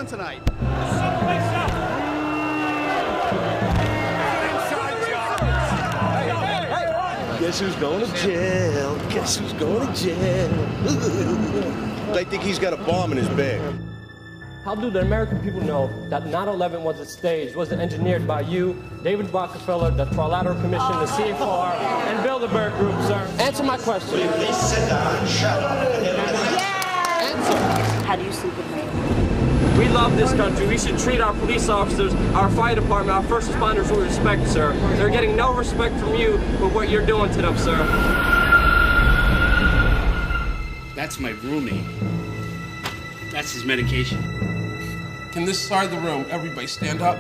on tonight? Guess who's going to jail? Guess who's going to jail? They think he's got a bomb in his bag. How do the American people know that 9/11 wasn't staged, wasn't engineered by you, David Rockefeller, the Trilateral Commission, the CFR, and Bilderberg Group, sir? Answer my question. Please sit down and shut up. Answer. How do you sleep at night? We love this country. We should treat our police officers, our fire department, our first responders with respect, sir. They're getting no respect from you for what you're doing to them, sir. That's my roomie. That's his medication. Can this side of the room, everybody stand up?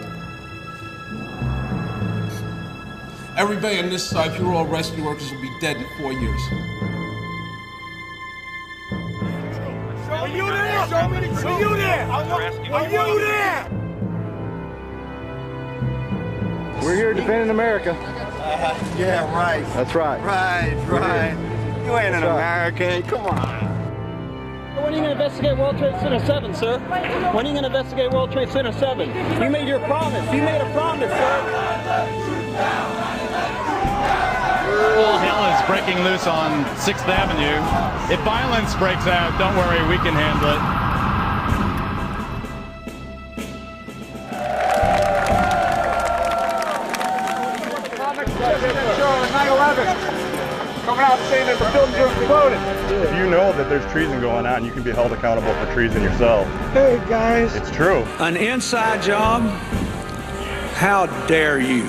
Everybody on this side, if you were all rescue workers, will be dead in 4 years. Are you there? Are you there? Are you there? We're here defending America. Yeah, right. That's right. Right. You ain't an American. Come on. When are you going to investigate World Trade Center 7, sir? When are you going to investigate World Trade Center 7? You made your promise. You made a promise, sir. All hell is breaking loose on 6th Avenue. If violence breaks out, don't worry, we can handle it. Sure, 9/11. Coming out saying that the buildings are exploded. If you know that there's treason going on, you can be held accountable for treason yourself. Hey, guys. It's true. An inside job? How dare you?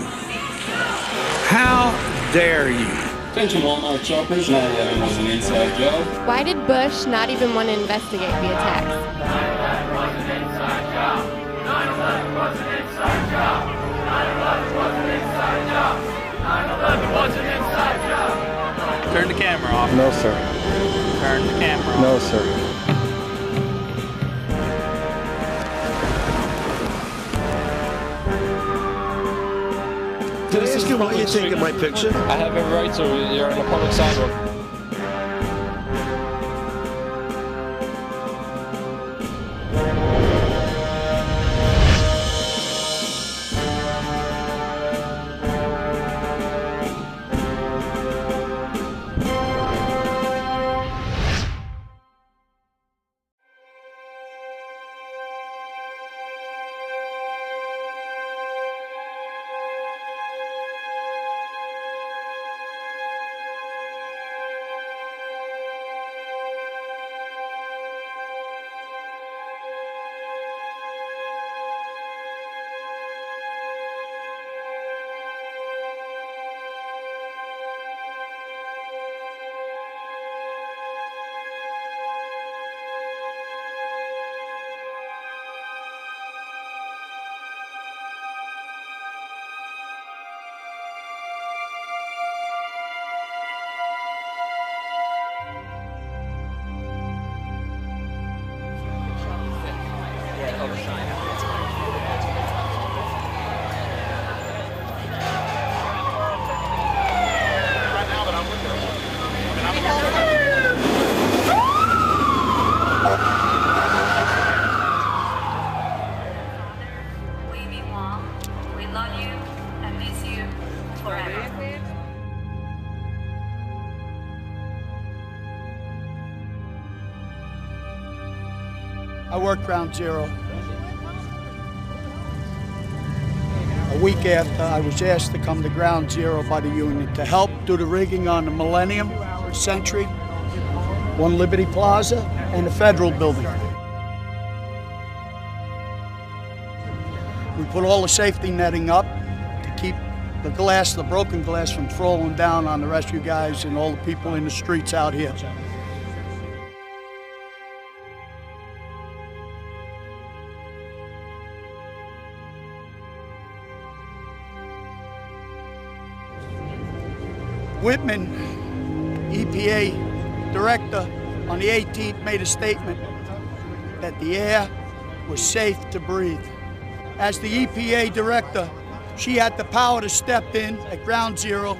How dare you? Attention Walmart shoppers, 9/11 was an inside job. Why did Bush not even want to investigate the attacks? 9/11 was an inside job. 9/11 was an inside job. 9/11 was an inside job. 9/11 was an inside job. Turn the camera off. No, sir. Turn the camera off. No, sir. Did I ask you why you're taking my picture? I have every right to. You're on a public sidewalk. I worked Ground Zero. A week after, I was asked to come to Ground Zero by the union to help do the rigging on the Millennium, Century, One Liberty Plaza, and the Federal Building. We put all the safety netting up to keep the glass, the broken glass, from falling down on the rescue guys and all the people in the streets out here. Whitman, EPA director, on the 18th made a statement that the air was safe to breathe. As the EPA director, she had the power to step in at Ground Zero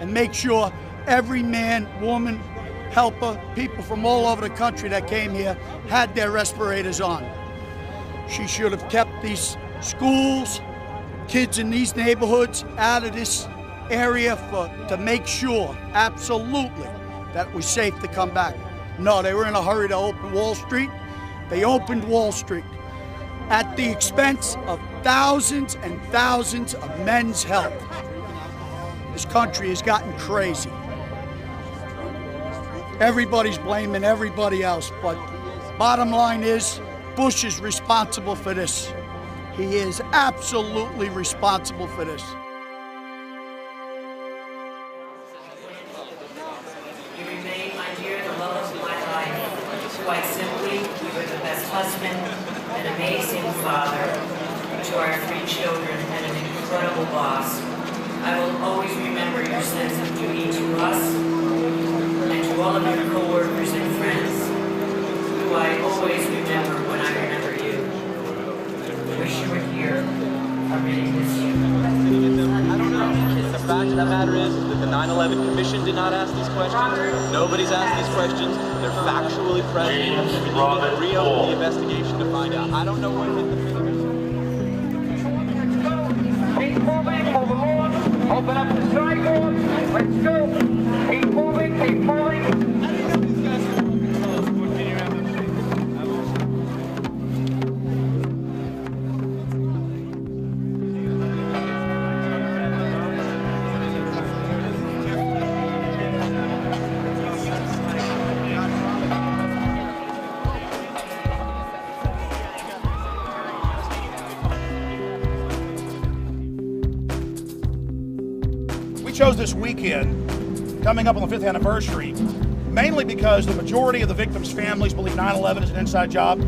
and make sure every man, woman, helper, people from all over the country that came here had their respirators on. She should have kept these schools, kids in these neighborhoods out of this area to make sure, absolutely, that it was safe to come back. No, they were in a hurry to open Wall Street. They opened Wall Street at the expense of thousands and thousands of men's health. This country has gotten crazy. Everybody's blaming everybody else, but bottom line is, Bush is responsible for this. He is absolutely responsible for this. You remain, my dear, the love of my life. Quite simply, you were the best husband, an amazing father to our 3 children, and an incredible boss. I will always remember your sense of duty to us and to all of your co-workers and friends, who I always remember when I remember you. I wish you were here. I really miss you. I don't know. The fact of the matter is that the 9/11 Commission did not ask these questions. Nobody's asked these questions. They're factually present. We need to reopen the investigation to find out. I don't know what hit the fingers. Keep moving for the Lord. Open up the sidewalk. Let's go. Keep moving, keep moving. Chose this weekend, coming up on the 5th anniversary, mainly because the majority of the victims' families believe 9/11 is an inside job.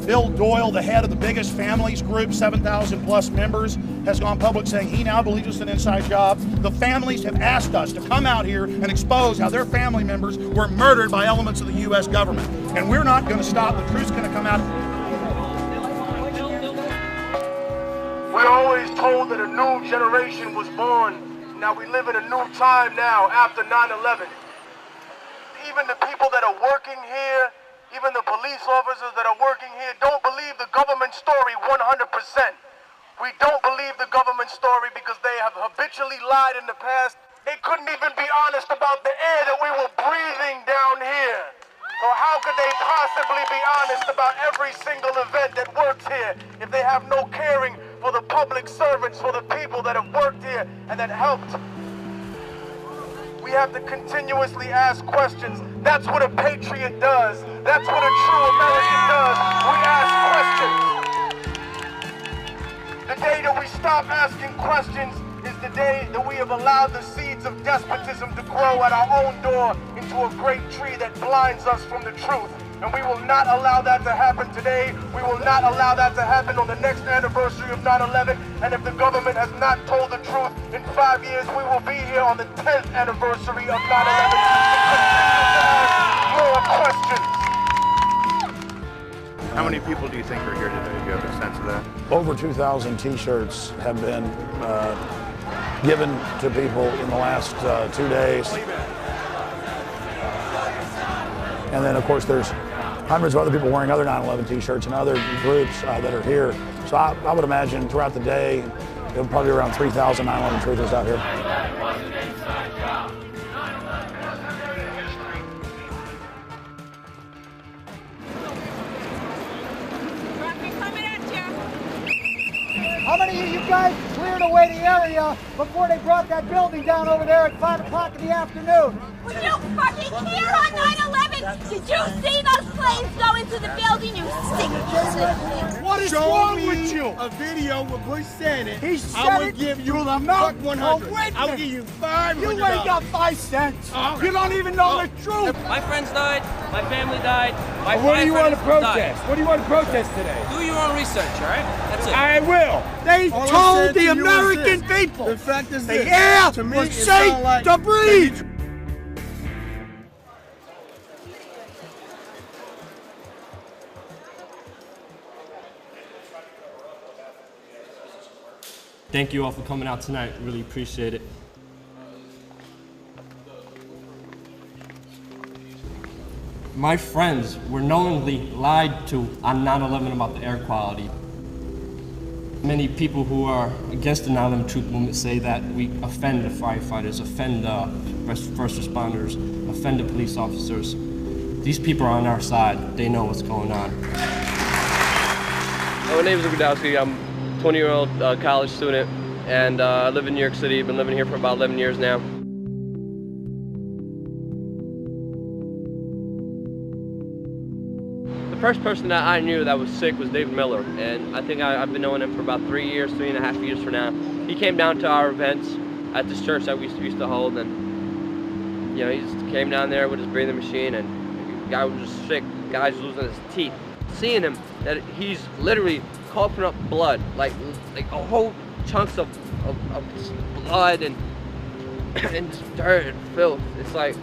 Bill Doyle, the head of the biggest families group, 7,000 plus members, has gone public saying he now believes it's an inside job. The families have asked us to come out here and expose how their family members were murdered by elements of the U.S. government. And we're not going to stop. The truth's going to come out. We're always told that a new generation was born. Now we live in a new time now after 9/11. Even the people that are working here, even the police officers that are working here don't believe the government story 100%. We don't believe the government story because they have habitually lied in the past. They couldn't even be honest about the air that we were breathing down here. So how could they possibly be honest about every single event that works here if they have no caring for the public servants, for the people that have worked here and that helped? We have to continuously ask questions. That's what a patriot does. That's what a true American does. We ask questions. The day that we stop asking questions is the day that we have allowed the seeds of despotism to grow at our own door into a great tree that blinds us from the truth. And we will not allow that to happen today. We will not allow that to happen on the next anniversary of 9/11. And if the government has not told the truth, in 5 years we will be here on the 10th anniversary of 9/11 to continue to ask more questions. How many people do you think are here today? Do you have a sense of that? Over 2,000 T-shirts have been given to people in the last 2 days. And then, of course, there's hundreds of other people wearing other 9/11 T-shirts and other groups that are here. So I would imagine throughout the day, there'll probably be around 3,000 9/11 truthers out here. How many of you guys cleared away the area before they brought that building down over there at 5 o'clock in the afternoon? Were you fucking here on 9/11? Did you see those planes go into the building, you sick person? What is wrong with you? A video where Bush said it. He said I would it give you to the fuck mouth. 100. Oh, I would give you $500. You ain't got 5 cents. You don't even know the truth. My friends died. My family died. My What do you want to friends protest? died. What do you want to protest today? Do your own research, all right? That's it. I will. They All I told said the to you is American this. people The fact is the this. air To me, was it safe sound like to breathe. Thank you all for coming out tonight. Really appreciate it. My friends were knowingly lied to on 9/11 about the air quality. Many people who are against the 9/11 truth movement say that we offend the firefighters, offend the first responders, offend the police officers. These people are on our side. They know what's going on. My name is Lukadowski. I'm a 20-year-old college student, and I live in New York City. I've been living here for about 11 years now. The first person that I knew that was sick was David Miller, and I think I've been knowing him for about 3.5 years for now. He came down to our events at this church that we used to hold, and you know, he just came down there with his breathing machine, and the guy was just sick. The guy's losing his teeth. Seeing him, that he's literally coughing up blood, like a whole chunks of blood and just dirt and filth. It's like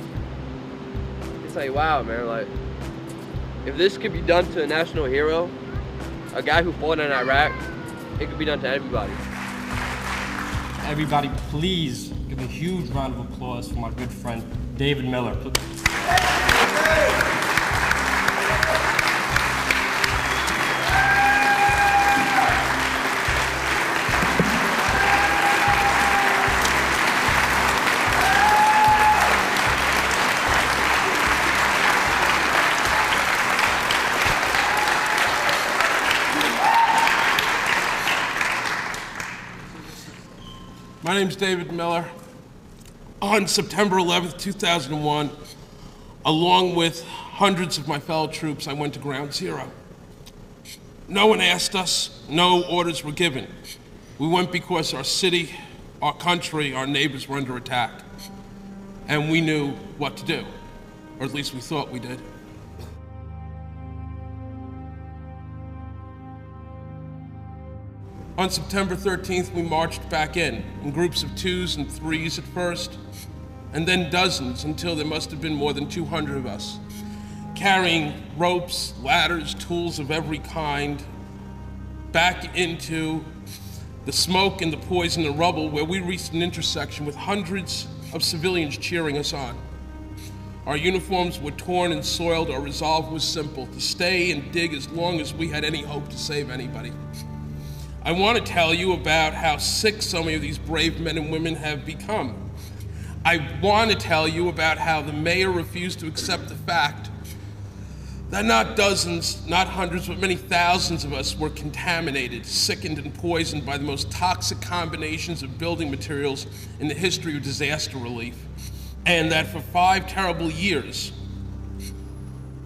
wow, man. Like, if this could be done to a national hero, a guy who fought in Iraq, it could be done to everybody. Everybody, please give a huge round of applause for my good friend, David Miller. My name's David Miller. On September 11th, 2001, along with hundreds of my fellow troops, I went to Ground Zero. No one asked us, no orders were given. We went because our city, our country, our neighbors were under attack. And we knew what to do, or at least we thought we did. On September 13th, we marched back in groups of 2s and 3s at first, and then dozens until there must have been more than 200 of us, carrying ropes, ladders, tools of every kind, back into the smoke and the poison and rubble, where we reached an intersection with hundreds of civilians cheering us on. Our uniforms were torn and soiled. Our resolve was simple: to stay and dig as long as we had any hope to save anybody. I want to tell you about how sick so many of these brave men and women have become. I want to tell you about how the mayor refused to accept the fact that not dozens, not hundreds, but many thousands of us were contaminated, sickened, and poisoned by the most toxic combinations of building materials in the history of disaster relief. And that for 5 terrible years,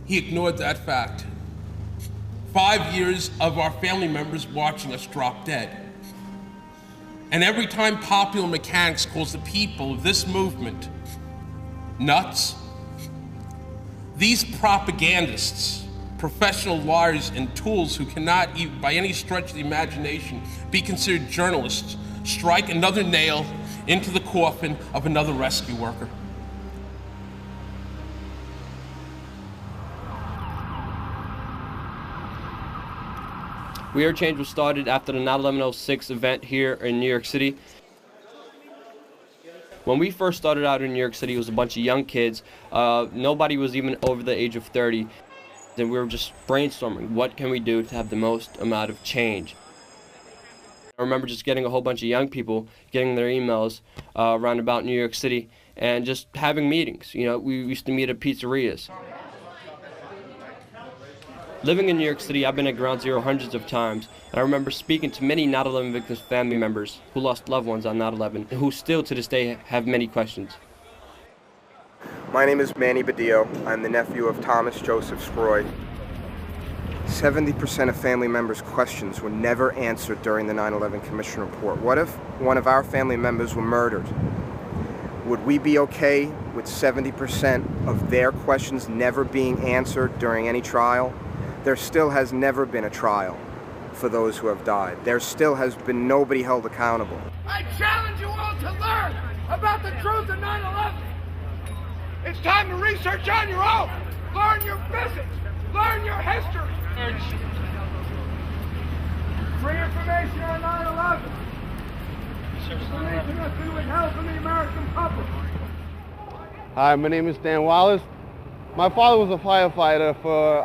he ignored that fact. 5 years of our family members watching us drop dead. And every time popular mechanics calls the people of this movement nuts, these propagandists, professional liars and tools who cannot, even by any stretch of the imagination, be considered journalists, strike another nail into the coffin of another rescue worker. We Are Change was started after the 9/11/06 event here in New York City. When we first started out in New York City, it was a bunch of young kids. Nobody was even over the age of 30. And we were just brainstorming, what can we do to have the most amount of change? I remember just getting a whole bunch of young people, getting their emails around about New York City, and just having meetings. You know, we used to meet at pizzerias. Living in New York City, I've been at Ground Zero hundreds of times, and I remember speaking to many 9/11 victims' family members who lost loved ones on 9/11, and who still to this day have many questions. My name is Manny Badillo. I'm the nephew of Thomas Joseph Scroy. 70% of family members' questions were never answered during the 9/11 Commission report. What if one of our family members were murdered? Would we be okay with 70% of their questions never being answered during any trial? There still has never been a trial for those who have died. There still has been nobody held accountable. I challenge you all to learn about the truth of 9/11. It's time to research on your own. Learn your physics. Learn your history. Free information on 9/11. Information that's been withheld from the American public. Hi, my name is Dan Wallace. My father was a firefighter for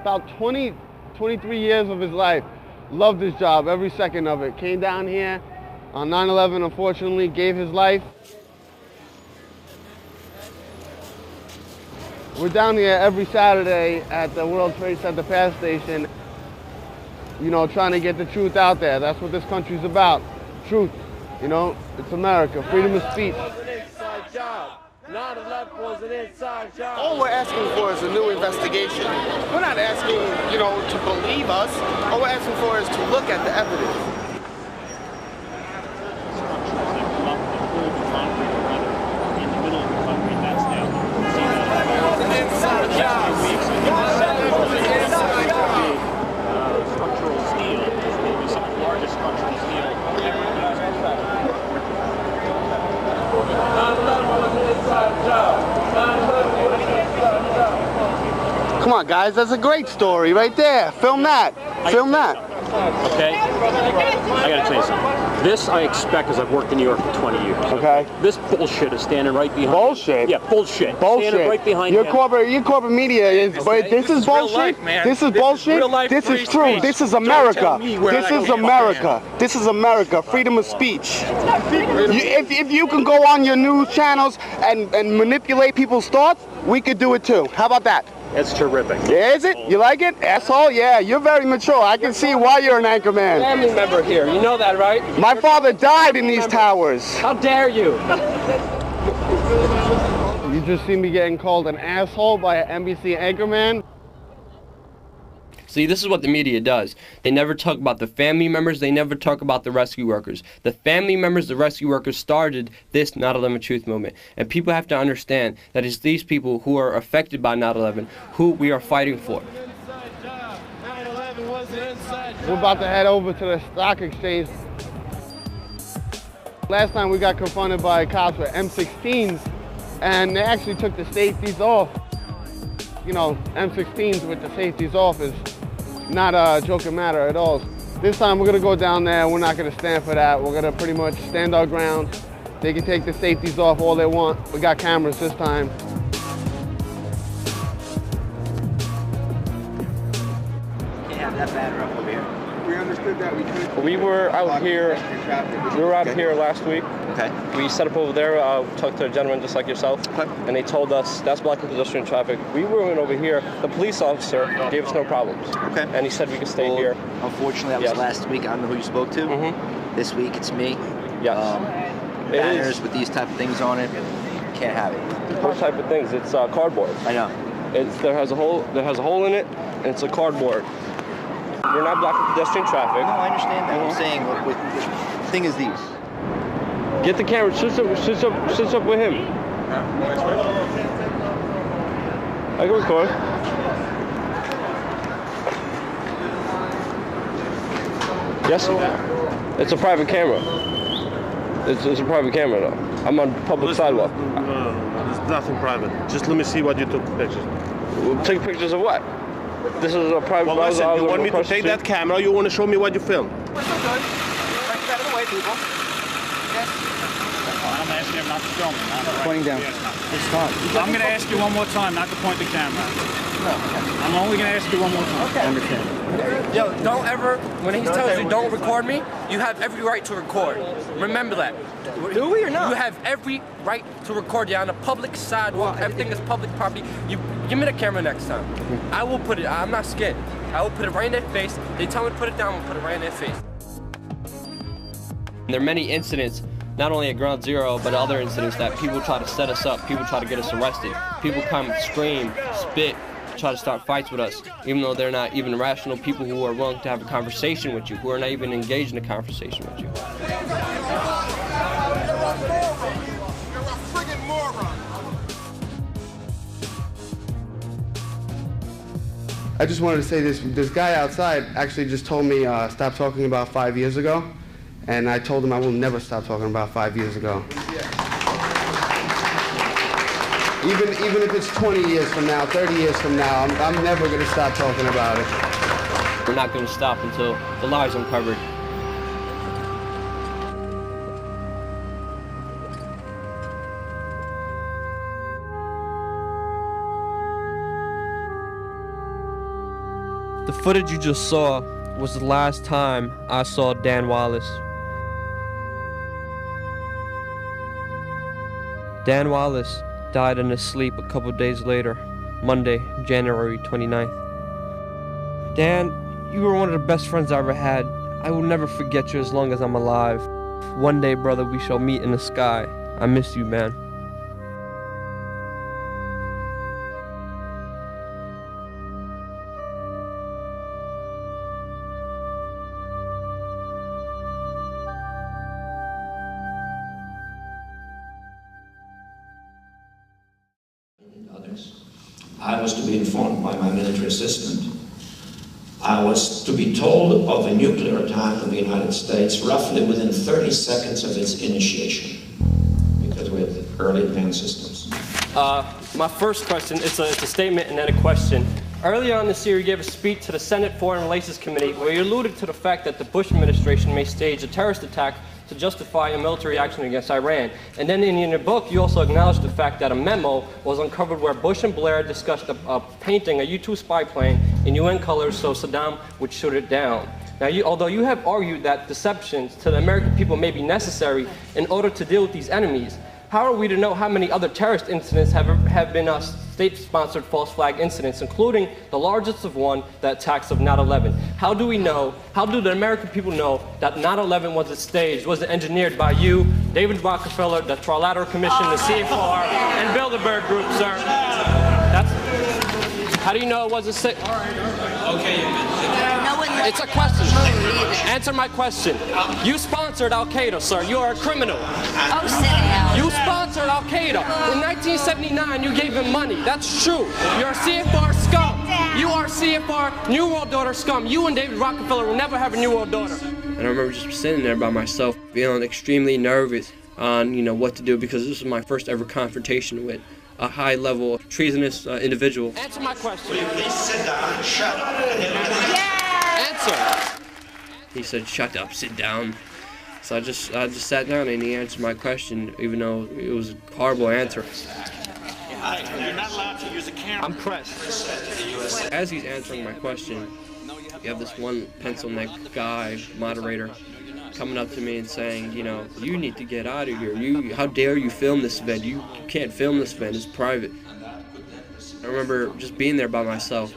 about 23 years of his life. Loved his job, every second of it. Came down here on 9/11, unfortunately, gave his life. We're down here every Saturday at the World Trade Center Pass Station, you know, trying to get the truth out there. That's what this country's about, truth. You know, it's America, freedom of speech. 9/11 was an inside job. All we're asking for is a new investigation. We're not asking, you know, to believe us. All we're asking for is to look at the evidence. An inside job. Structural steel is maybe some of the largest structural steel ever used. Come on, guys, that's a great story right there. Film that. Film that. Okay? I gotta tell you something. This I expect because I've worked in New York for 20 years. Okay. This bullshit is standing right behind. Bullshit? Yeah, bullshit. Bullshit. Standing right behind your him. corporate media is, but this is bullshit. Life, man. This is bullshit. real life, this free is true. speech. This is Don't America. tell me where This I is can America. This is America. Freedom of speech. If you can go on your news channels and manipulate people's thoughts, we could do it too. How about that? It's terrific. Yeah, is it? You like it? Asshole? Yeah, you're very mature. I can see why you're an anchor man. Family member here, you know that, right? My father died in these towers. How dare you? You just see me getting called an asshole by an NBC anchorman. See, this is what the media does. They never talk about the family members. They never talk about the rescue workers. The family members, the rescue workers started this 9/11 truth movement. And people have to understand that it's these people who are affected by 9/11 who we are fighting for. We're about to head over to the stock exchange. Last time we got confronted by cops with M16s, and they actually took the safeties off. You know, M16s with the safeties off is not a joking matter at all. This time we're gonna go down there, we're not gonna stand for that. We're gonna pretty much stand our ground. They can take the safeties off all they want. We got cameras this time. Can't have that banner up over here. We understood that we could. We were out here. We were out here last week. Okay. We set up over there. Talked to a gentleman just like yourself, and they told us that's blocking pedestrian traffic. We went over here. The police officer gave us no problems. Okay. And he said we could stay here. Unfortunately, that was last week. I don't know who you spoke to. This week, it's me. Yes. Banners with these type of things on it. Can't have it. What type of things? It's cardboard. I know. There has a hole in it, and it's a cardboard. We're not blocking pedestrian traffic. No, I understand that. I'm saying, the thing is these. Get the camera. Sit up with him. I can record. Yes. It's a private camera. It's a private camera, though. I'm on public sidewalk. There's nothing private. Just let me see what you took pictures. Take pictures of what? This is a private. Well, listen, you want me to take that camera, or you want to show me what you filmed? We're so good. Right out of the way, people. I'm asking him not to film me. Pointing down. It's fine. I'm going to ask you one more time not to point the camera. I'm only going to ask you one more time. I understand. Yo, don't ever, when he tells you don't record me, you have every right to record. Remember that. Do we or not? You have every right to record. You're on a public sidewalk. Everything is public property. You give me the camera next time. I will put it. I'm not scared. I will put it right in their face. They tell me to put it down. I'll put it right in their face. There are many incidents, not only at Ground Zero, but other incidents that people try to set us up. People try to get us arrested. People come, scream, spit, try to start fights with us, even though they're not even rational people who are willing to have a conversation with you, who are not even engaged in a conversation with you. I just wanted to say this guy outside actually just told me stop talking about 5 years ago, and I told him I will never stop talking about 5 years ago. Even if it's 20 years from now, 30 years from now, I'm never going to stop talking about it. We're not going to stop until the lie is uncovered. The footage you just saw was the last time I saw Dan Wallace. Dan Wallace died in his sleep a couple days later, Monday, January 29th. Dan, you were one of the best friends I ever had. I will never forget you as long as I'm alive. One day, brother, we shall meet in the sky. I miss you, man. I was to be informed by my military assistant. I was to be told of a nuclear attack on the United States roughly within 30 seconds of its initiation, because we have early advanced systems. My first question, it's a statement and then a question. Earlier on this year, you gave a speech to the Senate Foreign Relations Committee where you alluded to the fact that the Bush administration may stage a terrorist attack to justify a military action against Iran. And then in your book, you also acknowledged the fact that a memo was uncovered where Bush and Blair discussed painting a U-2 spy plane in UN colors so Saddam would shoot it down. Now, although you have argued that deceptions to the American people may be necessary in order to deal with these enemies, how are we to know how many other terrorist incidents have been state-sponsored false flag incidents, including the largest of one, the attacks of 9/11? How do we know, how do the American people know that 9/11 was staged, was engineered by you, David Rockefeller, the Trilateral Commission, the CFR, and Bilderberg Group, sir? How do you know it wasn't staged? Okay, it's a question. Answer my question. You sponsored Al-Qaeda, sir. You are a criminal. Oh, sit down. You sponsored Al-Qaeda. In 1979, you gave him money. That's true. You're a CFR scum. You are CFR New World Order scum. You and David Rockefeller will never have a New World Order. And I remember just sitting there by myself, feeling extremely nervous on, what to do, because this was my first ever confrontation with a high-level treasonous individual. Answer my question. Please sit down and shut up. Answer. He said, "Shut up, sit down." So I just sat down and he answered my question, even though it was a horrible answer. You're not allowed to use a camera. I'm pressed. As he's answering my question, you have this one pencil-neck guy, moderator, coming up to me and saying, you need to get out of here. How dare you film this event? You can't film this event. It's private. I remember just being there by myself.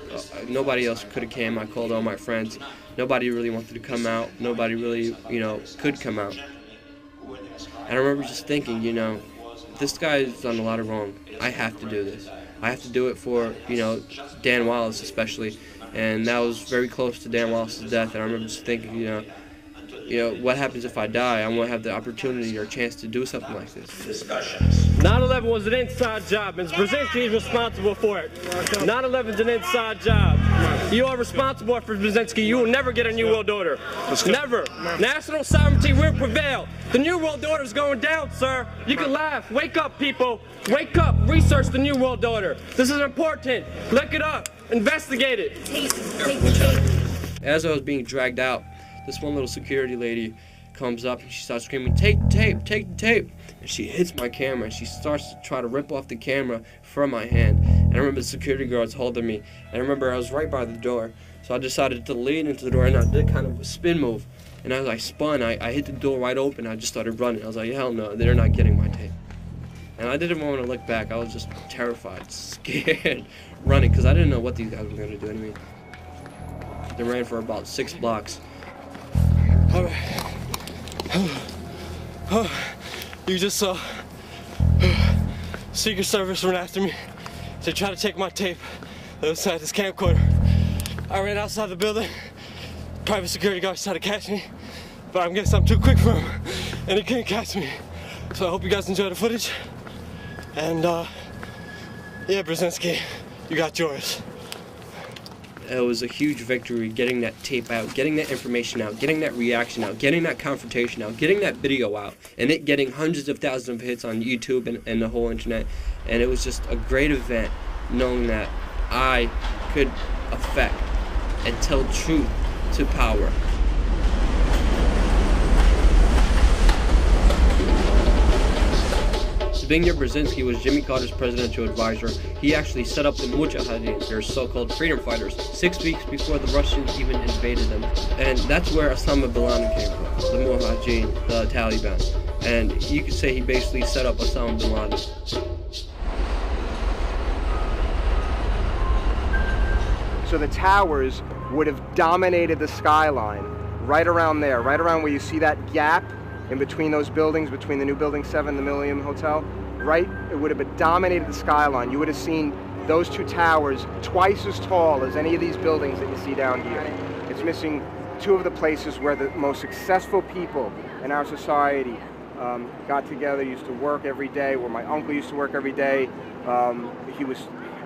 Nobody else could have came. I called all my friends. Nobody really wanted to come out. Nobody really, could come out. And I remember just thinking, this guy's done a lot of wrong. I have to do this. I have to do it for, Dan Wallace especially. And that was very close to Dan Wallace's death. And I remember just thinking, what happens if I die? I won't have the opportunity or chance to do something like this. Discussions. 9/11 was an inside job, and Brzezinski is responsible for it. 9/11 is an inside job. You are responsible for Brzezinski. You will never get a New World Order. Never. National sovereignty will prevail. The New World Order is going down, sir. You can laugh. Wake up, people. Wake up. Research the New World Order. This is important. Look it up. Investigate it. As I was being dragged out, this one little security lady comes up and she starts screaming, "Take the tape, take the tape." And she hits my camera and she starts to try to rip off the camera from my hand. And I remember the security guards holding me. And I remember I was right by the door. So I decided to lean into the door and I did kind of a spin move. And as I spun, I hit the door wide open. I just started running. I was like, hell no, they're not getting my tape. And I didn't want to look back. I was just terrified, scared, running, because I didn't know what these guys were going to do to me. They ran for about 6 blocks. All right. You just saw Secret Service run after me to try to take my tape that was inside this camcorder. I ran outside the building. Private security guards tried to catch me, but I guess I'm too quick for him, and he couldn't catch me. So I hope you guys enjoy the footage. And yeah, Brzezinski, you got yours. It was a huge victory getting that tape out, getting that information out, getting that reaction out, getting that confrontation out, getting that video out, and it getting hundreds of thousands of hits on YouTube and the whole internet. And it was just a great event knowing that I could affect and tell truth to power. Zbigniew Brzezinski was Jimmy Carter's presidential advisor. He actually set up the Mujahideen, their so-called freedom fighters, 6 weeks before the Russians even invaded them. And that's where Osama bin Laden came from, the Mujahideen, the Taliban. And you could say he basically set up Osama bin Laden. So the towers would have dominated the skyline right around there, right around where you see that gap in between those buildings, between the new Building 7 and the Millennium Hotel, right? It would have dominated the skyline. You would have seen those two towers twice as tall as any of these buildings that you see down here. It's missing two of the places where the most successful people in our society got together, used to work every day, where my uncle used to work every day. He was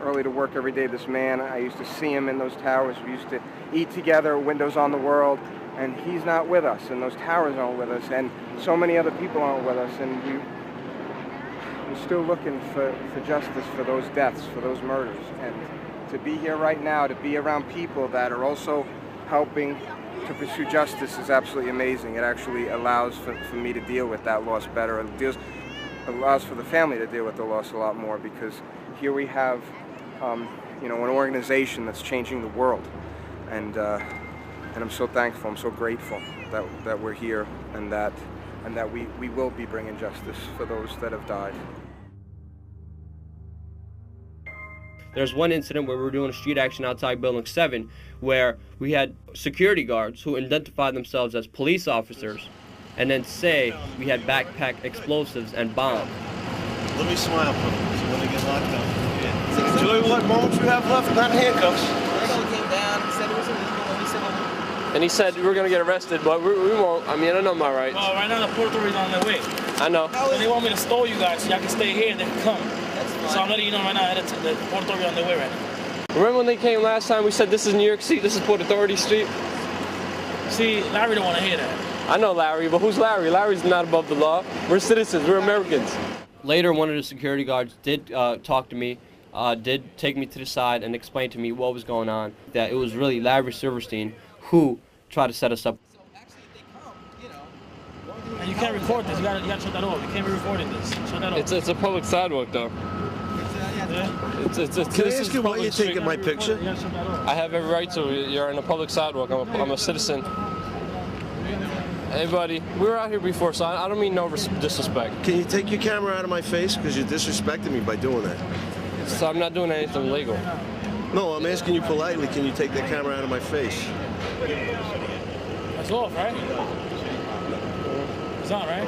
early to work every day, this man. I used to see him in those towers. We used to eat together, windows on the world, and he's not with us, and those towers aren't with us, and so many other people aren't with us, and we're still looking for justice for those deaths, for those murders. And to be here right now, to be around people that are also helping to pursue justice is absolutely amazing. It actually allows for me to deal with that loss better. It allows for the family to deal with the loss a lot more, because here we have you know, an organization that's changing the world, and I'm so thankful, I'm so grateful that we're here, and that we will be bringing justice for those that have died. There's one incident where we were doing a street action outside Building 7 where we had security guards who identified themselves as police officers and then say we had backpack explosives and bombs. Let me smile for them, so when they get locked up. Yeah. Enjoy what moments you have left, not handcuffs. Came down, he said it was illegal, And he said we're going to get arrested, but we won't. I mean, I don't know my rights. Well, right now the Port Authority's on their way. I know. So they want me to stall you guys so y'all can stay here and they can come. So I'm letting you know right now that the Port Authority on their way right now. Remember when they came last time, we said this is New York City, this is Port Authority Street? See, Larry don't want to hear that. I know Larry, but who's Larry? Larry's not above the law. We're citizens, we're Americans. Later, one of the security guards did talk to me, did take me to the side and explain to me what was going on. That it was really Larry Silverstein who tried to set us up. And you can't record this, you gotta shut that off. You can't be recording this. Shut that off. It's a public sidewalk though. Yeah? Can I ask you why you're taking my picture? I have every right to. You're in a public sidewalk. I'm a citizen. Hey, buddy, we were out here before, so I don't mean no disrespect. Can you take your camera out of my face? Because you're disrespecting me by doing that. So I'm not doing anything illegal. No, I'm asking you politely, can you take that camera out of my face? That's off, right? It's on, right?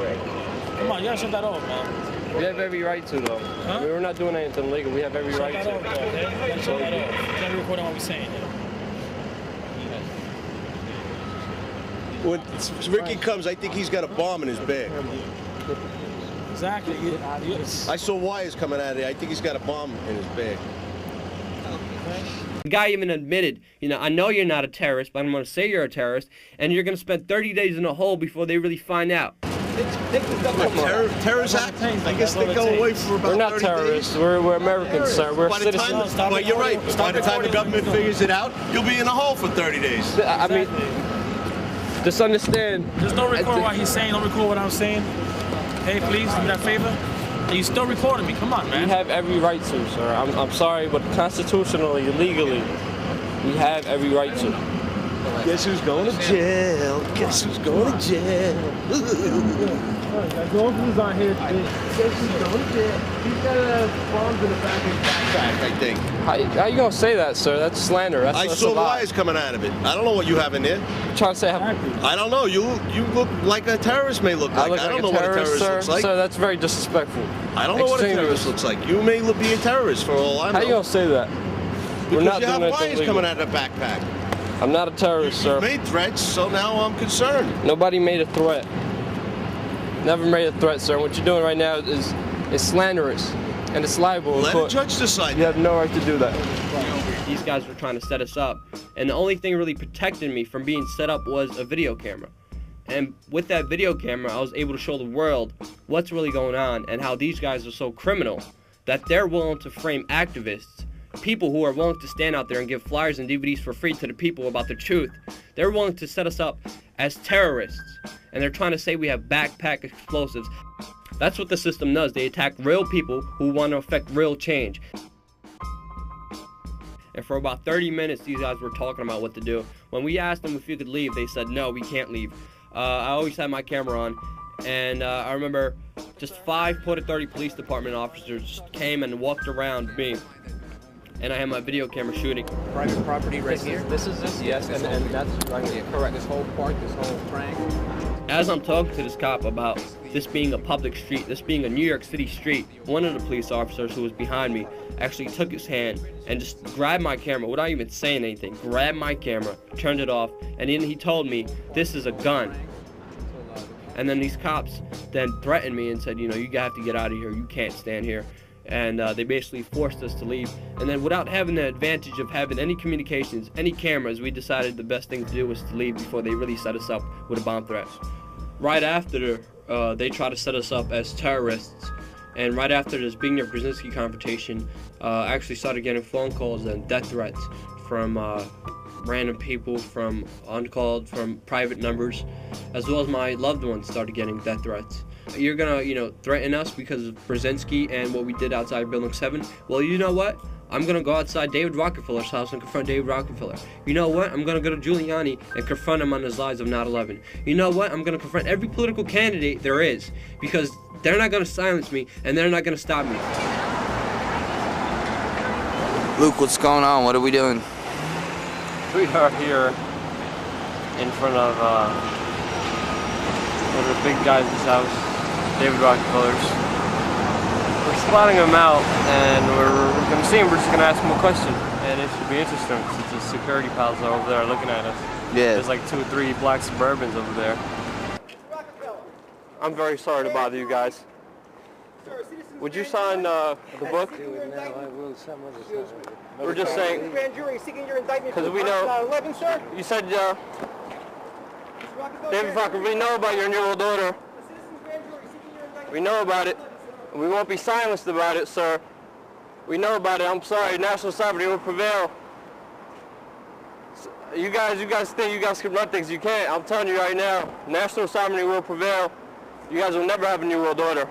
Come on, you gotta shut that off, man. We have every right to, though. Huh? We're not doing anything illegal. We have every right to. Shut that off, though, okay? You gotta shut that off. You can't be recording what we're saying. When Ricky comes, I think he's got a bomb in his bag. Exactly. I saw wires coming out of there. I think he's got a bomb in his bag. The guy even admitted, you know, I know you're not a terrorist, but I'm going to say you're a terrorist, and you're going to spend 30 days in a hole before they really find out. Terrorist act? I guess they go away for about 30 days. We're not terrorists. We're Americans, sir. We're citizens. Well, you're right. By the time the government figures it out, you'll be in a hole for 30 days. I mean, just understand. Just don't record what he's saying. Don't record what I'm saying. Hey, please, do me that favor. And you still recording me. Come on, man. We have every right to, sir. I'm sorry, but constitutionally, legally, we have every right to. Guess who's going to jail? Guess who's going to jail? As long as he's on here, guess who's going to jail? He's got bombs in the back of his backpack, I think. How you gonna say that, sir? That's slander. I saw wires coming out of it. I don't know what you have in there. You're trying to say I don't know. You look like a terrorist may look like. I don't know what a terrorist looks like. Sir, that's very disrespectful. I don't know what a terrorist looks like. You may be a terrorist for all I know. How you gonna say that? Because you have wires coming out of the backpack. I'm not a terrorist, sir. You made threats, so now I'm concerned. Nobody made a threat. Never made a threat, sir. What you're doing right now is slanderous, and it's libel. Let a judge decide. You have no right to do that. These guys were trying to set us up, and the only thing really protecting me from being set up was a video camera. And with that video camera, I was able to show the world what's really going on and how these guys are so criminal that they're willing to frame activists, people who are willing to stand out there and give flyers and DVDs for free to the people about the truth. They're willing to set us up as terrorists, and they're trying to say we have backpack explosives. That's what the system does. They attack real people who want to affect real change. And for about 30 minutes, these guys were talking about what to do. When we asked them if you could leave, they said, no, we can't leave. I always had my camera on, and I remember just 5 Porter 30 police department officers just came and walked around me. And I had my video camera shooting. Private property right here? This is yes, and that's right here. Correct. This whole part, this whole frame. As I'm talking to this cop about this being a public street, this being a New York City street, one of the police officers who was behind me actually took his hand and just grabbed my camera without even saying anything, grabbed my camera, turned it off, and then he told me, this is a gun. And then these cops then threatened me and said, you know, you have to get out of here, you can't stand here. And they basically forced us to leave. And then without having the advantage of having any communications, any cameras, we decided the best thing to do was to leave before they really set us up with a bomb threat. Right after they tried to set us up as terrorists, and right after this Bigner-Brzezinski confrontation, I actually started getting phone calls and death threats from random people, from uncalled, from private numbers, as well as my loved ones started getting death threats. You're gonna, you know, threaten us because of Brzezinski and what we did outside Building 7. Well, you know what? I'm gonna go outside David Rockefeller's house and confront David Rockefeller. You know what? I'm gonna go to Giuliani and confront him on his lies of 9/11. You know what? I'm gonna confront every political candidate there is, because they're not gonna silence me and they're not gonna stop me. Luke, what's going on? What are we doing? We are here in front of one of the big guys' house, David Rockefeller's. We're spotting him out, and we're going to see him. We're just going to ask him a question, and it should be interesting since the security pals are over there looking at us. Yeah. There's like 2 or 3 black Suburbans over there. I'm very sorry to bother you guys. Would you sign the book? We're just saying, because we know, you said, David Rockefeller, we know about your New World Order. We know about it. We won't be silenced about it, sir. We know about it. I'm sorry. National sovereignty will prevail. You guys think you guys can run things. You can't. I'm telling you right now. National sovereignty will prevail. You guys will never have a New World Order.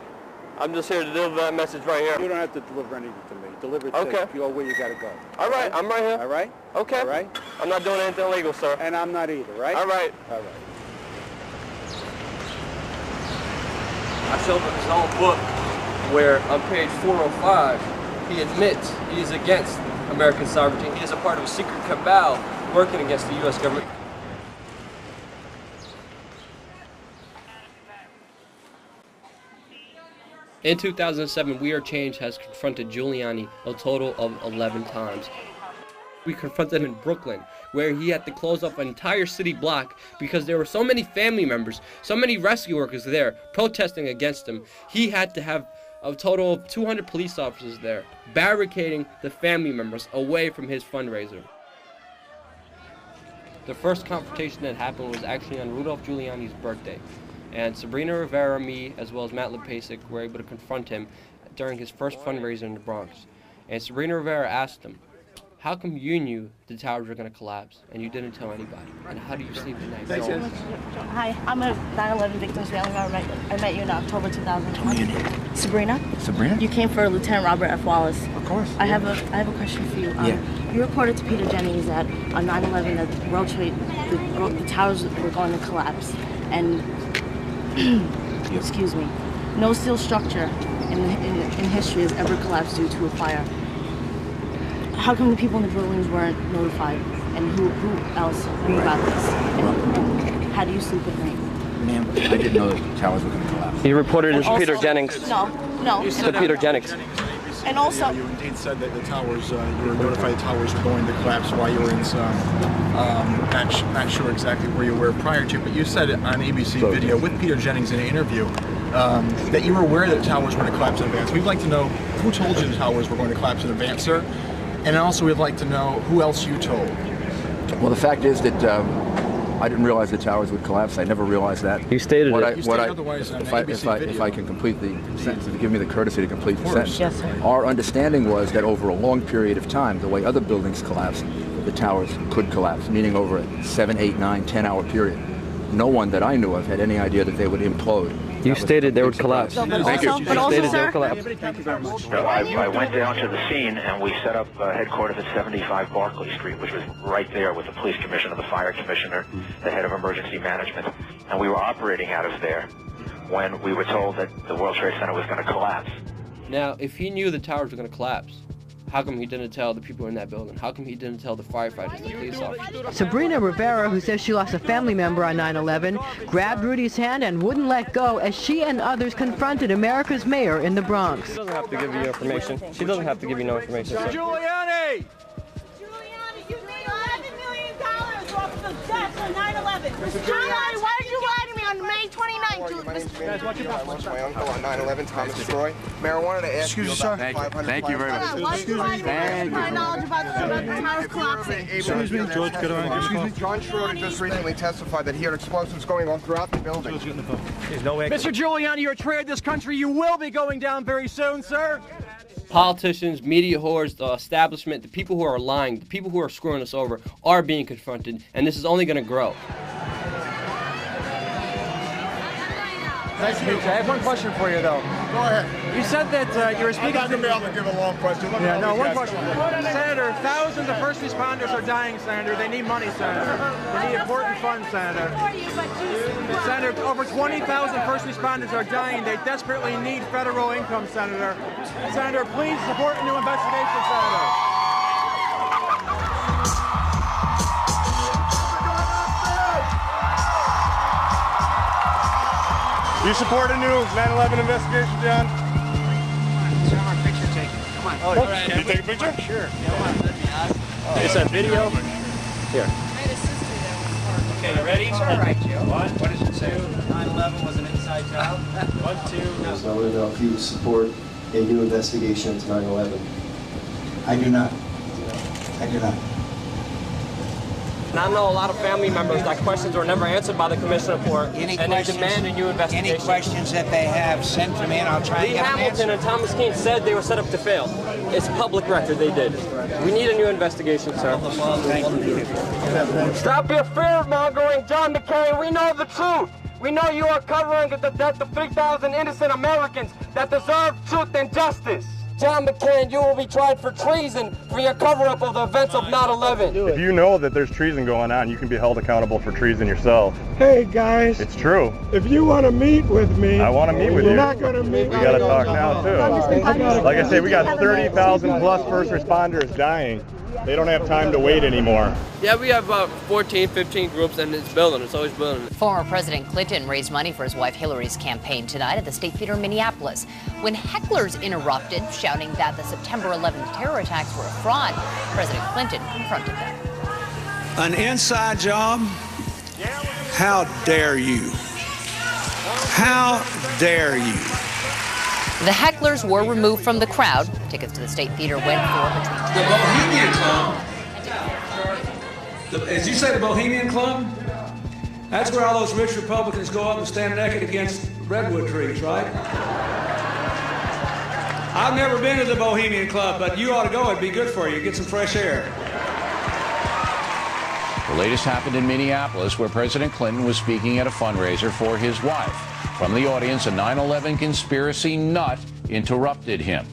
I'm just here to deliver that message right here. You don't have to deliver anything to me. Deliver it okay. to you where you got to go. All right. I'm right here. All right? Okay. All right? I'm not doing anything illegal, sir. And I'm not either, right? All right. All right. I showed him his own book where on page 405 he admits he is against American sovereignty. He is a part of a secret cabal working against the U.S. government. In 2007, We Are Change has confronted Giuliani a total of 11 times. We confronted him in Brooklyn, where he had to close off an entire city block because there were so many family members, so many rescue workers there protesting against him. He had to have a total of 200 police officers there, barricading the family members away from his fundraiser. The first confrontation that happened was actually on Rudolph Giuliani's birthday. And Sabrina Rivera, me, as well as Matt Lepasic were able to confront him during his first fundraiser in the Bronx. And Sabrina Rivera asked him, how come you knew the towers were going to collapse and you didn't tell anybody? And how do you sleep at night? Hi, I'm a 9/11 victim's family member. I met you in October 2020. Sabrina? Sabrina? You came for Lieutenant Robert F. Wallace. Of course. I have a question for you. You reported to Peter Jennings that on 9/11 that World Trade, the towers were going to collapse. And, excuse me, no steel structure in history has ever collapsed due to a fire. How come the people in the buildings weren't notified? And who else knew about this? And how do you sleep at night? Ma'am, I didn't know the towers were going to collapse. He reported it to Peter Jennings. No. To Peter Jennings. And also, you indeed said that the towers, you were notified the towers were going to collapse while you were in some, not sure exactly where you were prior to, but you said on ABC video with Peter Jennings in an interview that you were aware that the towers were going to collapse in advance. We'd like to know who told you the towers were going to collapse in advance, sir? And also we'd like to know who else you told. Well, the fact is that I didn't realize the towers would collapse. I never realized that. You stated If I can complete the sentence, if you give me the courtesy to complete the sentence. Yes, sir. Our understanding was that over a long period of time, the way other buildings collapse, the towers could collapse, meaning over a 7, 8, 9, 10-hour period. No one that I knew of had any idea that they would implode You stated they would collapse. But also, sir, Thank you very much. I went down to the scene and we set up headquarters at 75 Barclay Street, which was right there with the police commissioner, the fire commissioner, the head of emergency management, and we were operating out of there when we were told that the World Trade Center was going to collapse. Now, if he knew the towers were going to collapse, how come he didn't tell the people in that building? How come he didn't tell the firefighters, the police officers? Sabrina Rivera, who says she lost a family member on 9/11, grabbed Rudy's hand and wouldn't let go as she and others confronted America's mayor in the Bronx. She doesn't have to give you information. She doesn't have to give you no information. Sir. Giuliani, you made $11 million off of the deaths on 9/11. Giuliani, why did you lie to me on May 29th? My name's my uncle on 9/11, Thomas Troy. Mayor, I wanted to ask you about the 500. Thank you very much. Why did you lie to me? Where's my knowledge about the towers collapsing? Excuse me, George, could I excuse me? John Schroeder just recently testified that he heard explosions going on throughout the building. Mr. Giuliani, you're a traitor to this country. You will be going down very soon, sir. Politicians, media whores, the establishment, the people who are lying, the people who are screwing us over are being confronted, and this is only going to grow. Nice to meet you. I have one question for you, though. Go ahead. You said that you were speaking. I'm not going to be able to give a long question. Yeah, no, one question. Senator, thousands of first responders are dying, Senator. They need money, Senator. They need important funds, Senator. Senator, over 20,000 first responders are dying. They desperately need federal income, Senator. Senator, please support a new investigation, Senator. You support a new 9/11 investigation, John? Sir, I want a picture taken. Come on. Oh, can you take a picture? Sure. Come on, that'd be awesome. It's a video. Here. Okay, you ready? All right, Joe. What does it say? 9/11 was an inside job. 1, 2. So I want to know if you support a new investigation into 9/11. I do not. I do not. And I know a lot of family members that questions were never answered by the commission report, and they demand a new investigation. Any questions that they have, send to me and I'll try and get an answer. Hamilton and Thomas Keane said they were set up to fail. It's public record they did. We need a new investigation, sir. Thank you. Stop your fear-mongering, John McCain. We know the truth. We know you are covering the death of 3,000 innocent Americans that deserve truth and justice. John McCain, you will be tried for treason for your cover-up of the events of 9/11. If you know that there's treason going on, you can be held accountable for treason yourself. Hey guys, it's true. If you want to meet with me, I want to meet with you. You're not going to meet. We got to talk now too. Like I say, we got 30,000 plus first responders dying. They don't have time to wait anymore. Yeah, we have about 14, 15 groups, and it's building. It's always building. Former President Clinton raised money for his wife Hillary's campaign tonight at the State Theater in Minneapolis when hecklers interrupted, shouting that the September 11th terror attacks were a fraud. President Clinton confronted them. An inside job? How dare you? How dare you? The hecklers were removed from the crowd. Tickets to the State Theater went for between the Bohemian Club. As you say, the Bohemian Club? That's where all those rich Republicans go up and stand naked against redwood trees, right? I've never been to the Bohemian Club, but you ought to go. It'd be good for you. Get some fresh air. The latest happened in Minneapolis, where President Clinton was speaking at a fundraiser for his wife. From the audience, a 9/11 conspiracy nut interrupted him.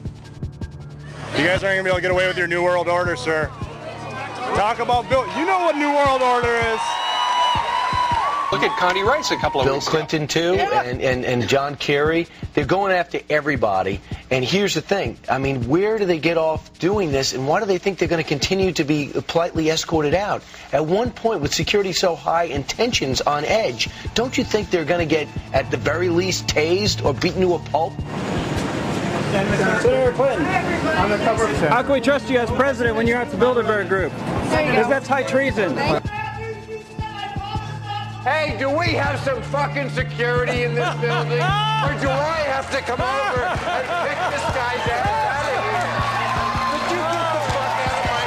You guys aren't going to be able to get away with your New World Order, sir. Talk about Bill. You know what New World Order is. Look at Connie Rice a couple of weeks ago. Bill Clinton, too, and John Kerry. They're going after everybody. And here's the thing. I mean, where do they get off doing this, and why do they think they're going to continue to be politely escorted out? At one point, with security so high and tensions on edge, don't you think they're going to get, at the very least, tased or beaten to a pulp? Senator Clinton, how can we trust you as president when you're at the Bilderberg Group? Because that's high treason. Hey, do we have some fucking security in this building? Or do I have to come over and pick this guy's ass out of here? Would you get the fuck out of my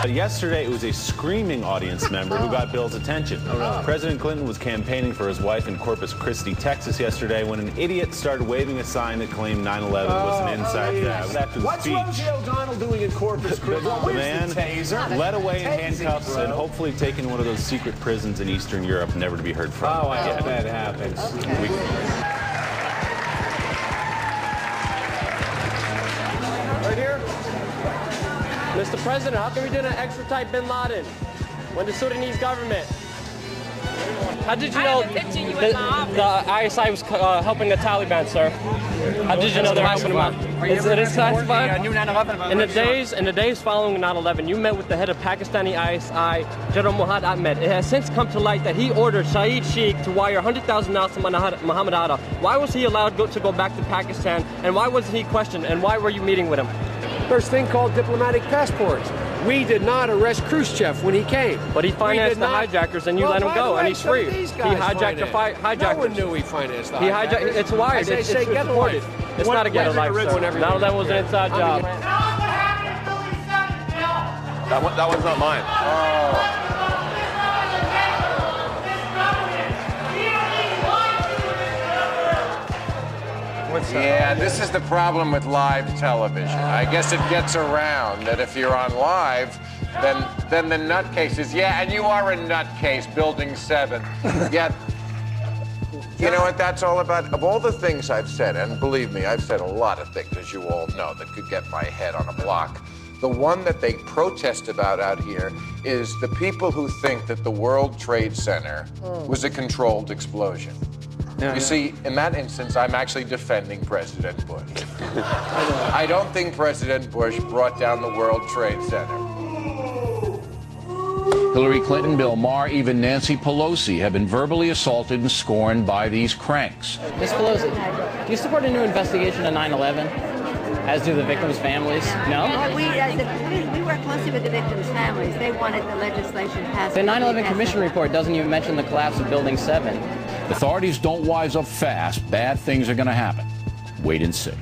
building? yesterday it was a screaming audience member who got Bill's attention. President Clinton was campaigning for his wife in Corpus Christi, Texas yesterday when an idiot started waving a sign that claimed 9/11 was an inside job. After the speech, What's Rosie O'Donnell doing in Corpus Christi? the man led away in handcuffs and hopefully taken one of those secret prisons in Eastern Europe, never to be heard from. Oh, I hope that happens. Right here. Mr. President, how come we didn't extradite bin Laden when the Sudanese government? How did you know the ISI was helping the Taliban, sir? How did you know they're helping them out? It is classified? In the days following 9/11, you met with the head of Pakistani ISI, General Muhammad Ahmed. It has since come to light that he ordered Saeed Sheikh to wire $100,000 to Muhammad Atta. Why was he allowed to go back to Pakistan, and why wasn't he questioned, and why were you meeting with him? There's a thing called diplomatic passports. We did not arrest Khrushchev when he came. But he financed the hijackers, and you let him go, and he's free. He hijacked the hijackers. No one knew he financed the hijackers. It's wired. It's reported. It's not a get a life, sir. 9/11 was an inside job. That one's not mine. Yeah, this is the problem with live television. I guess it gets around that if you're on live, then the nutcases. Yeah, and you are a nutcase, Building 7. Yeah. You know what that's all about? Of all the things I've said, and believe me, I've said a lot of things, as you all know, that could get my head on a block. The one that they protest about out here is the people who think that the World Trade Center was a controlled explosion. You see, in that instance, I'm actually defending President Bush. I don't think President Bush brought down the World Trade Center. Hillary Clinton, Bill Maher, even Nancy Pelosi have been verbally assaulted and scorned by these cranks. Ms. Pelosi, do you support a new investigation of 9/11, as do the victims' families? No? We work closely with the victims' families. They wanted the legislation passed. The 9/11 Commission report doesn't even mention the collapse of Building 7. Authorities don't wise up fast, bad things are going to happen. Wait and see.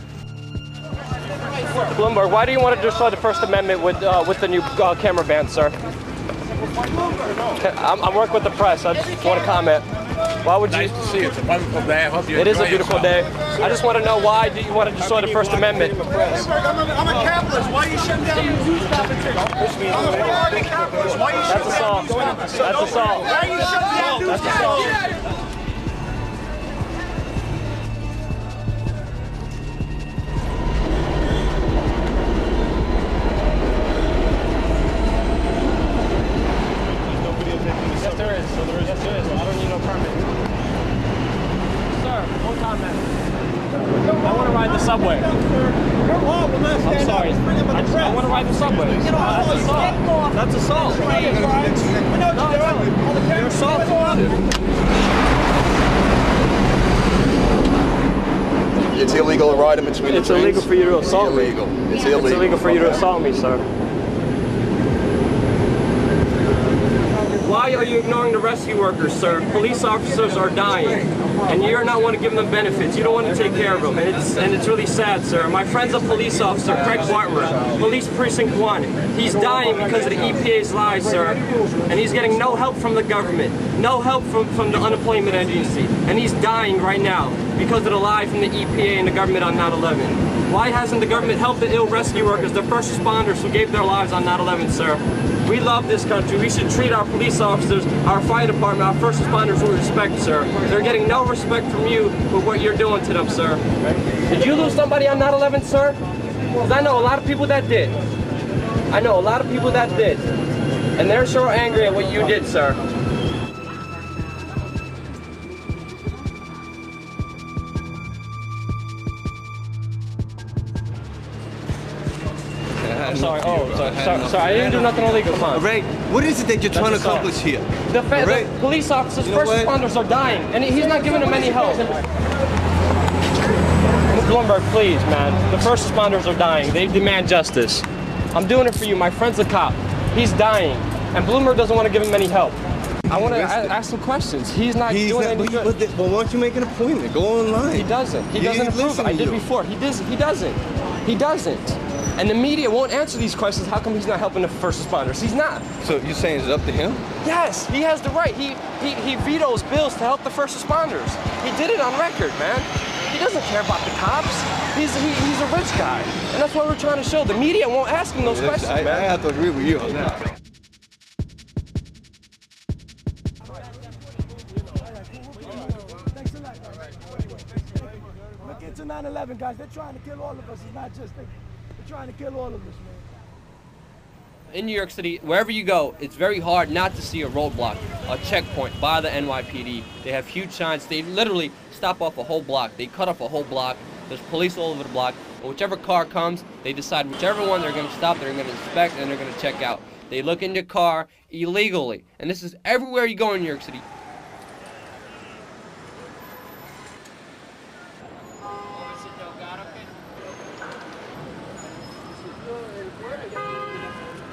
Bloomberg, why do you want to destroy the First Amendment with the new camera ban, sir? I'm working with the press. I just want to comment. Why would you? Nice to see you. It's a wonderful day. I hope you It is a enjoy beautiful yourself. day. I just want to know, why do you want to destroy the First Amendment? I'm a capitalist. Why are you shutting down the news competition? I'm a Florida capitalist. Why are you shutting down the news? That's assault. Why are you shutting down news competition? Yes, there is. So there is. Yes, there is. I don't need no permit. Sir, one comment. I want to ride the subway. I'm sorry. I want to ride the subway. That's assault. That's assault. You're assaulting. It's illegal to ride in between the trains. It's illegal for you to assault me. It's illegal. It's illegal for you to assault me, sir. Why are you ignoring the rescue workers, sir? Police officers are dying, and you're not want to give them benefits. You don't want to take care of them, and it's really sad, sir. My friend's a police officer, Craig Bartmer, Police Precinct 1. He's dying because of the EPA's lies, sir, and he's getting no help from the government, no help from the unemployment agency, and he's dying right now because of the lie from the EPA and the government on 9/11. Why hasn't the government helped the ill rescue workers, the first responders who gave their lives on 9/11, sir? We love this country. We should treat our police officers, our fire department, our first responders with respect, sir. They're getting no respect from you for what you're doing to them, sir. Did you lose somebody on 9/11, sir? Because I know a lot of people that did. I know a lot of people that did. And they're sure angry at what you did, sir. I'm sorry. Oh, sorry. I didn't do nothing illegal. Come on. Right. What is it that you're trying to accomplish here? The police officers, first responders are dying, and he's not giving them any help. Bloomberg, please, man. The first responders are dying. They demand justice. I'm doing it for you. My friend's a cop. He's dying, and Bloomberg doesn't want to give him any help. I want to ask some questions. He's not doing any good. Well, why don't you make an appointment? Go online. He doesn't. He doesn't approve it. I did before. He doesn't. He doesn't. And the media won't answer these questions. How come he's not helping the first responders? He's not. So you're saying it's up to him? Yes, he has the right. He vetoes bills to help the first responders. He did it on record, man. He doesn't care about the cops. He's a rich guy. And that's what we're trying to show. The media won't ask him those questions, man. I have to agree with you on that. Look into 9/11, guys. They're trying to kill all of us. It's not just they're trying to kill all of us, man. In New York City, wherever you go, it's very hard not to see a roadblock, a checkpoint by the NYPD. They have huge signs. They literally stop off a whole block. They cut off a whole block. There's police all over the block. But whichever car comes, they decide whichever one they're going to stop, they're going to inspect, and they're going to check out. They look in your car illegally. And this is everywhere you go in New York City.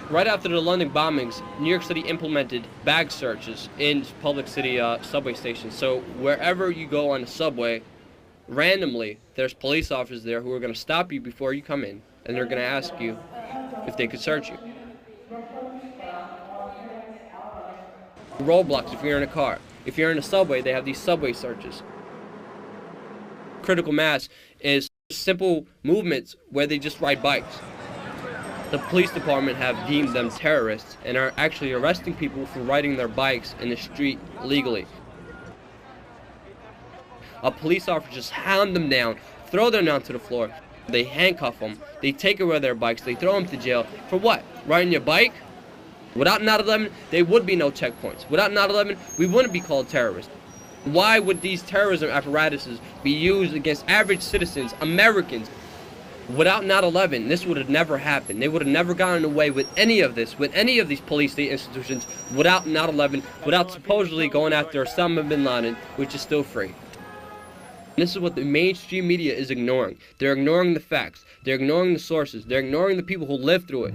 Right after the London bombings, New York City implemented bag searches in public city subway stations. So wherever you go on the subway, randomly, there's police officers there who are going to stop you before you come in, and they're going to ask you if they could search you. Roadblocks if you're in a car. If you're in a subway, they have these subway searches. Critical mass is simple movements where they just ride bikes. The police department have deemed them terrorists and are actually arresting people for riding their bikes in the street legally. A police officer just hound them down, throw them down to the floor. They handcuff them, they take away their bikes, they throw them to jail. For what? Riding your bike? Without 9/11, there would be no checkpoints. Without 9/11, we wouldn't be called terrorists. Why would these terrorism apparatuses be used against average citizens, Americans? Without 9/11, this would have never happened. They would have never gotten away with any of this, with any of these police state institutions, without 9/11, without supposedly going after Osama bin Laden, which is still free. This is what the mainstream media is ignoring. They're ignoring the facts. They're ignoring the sources. They're ignoring the people who lived through it.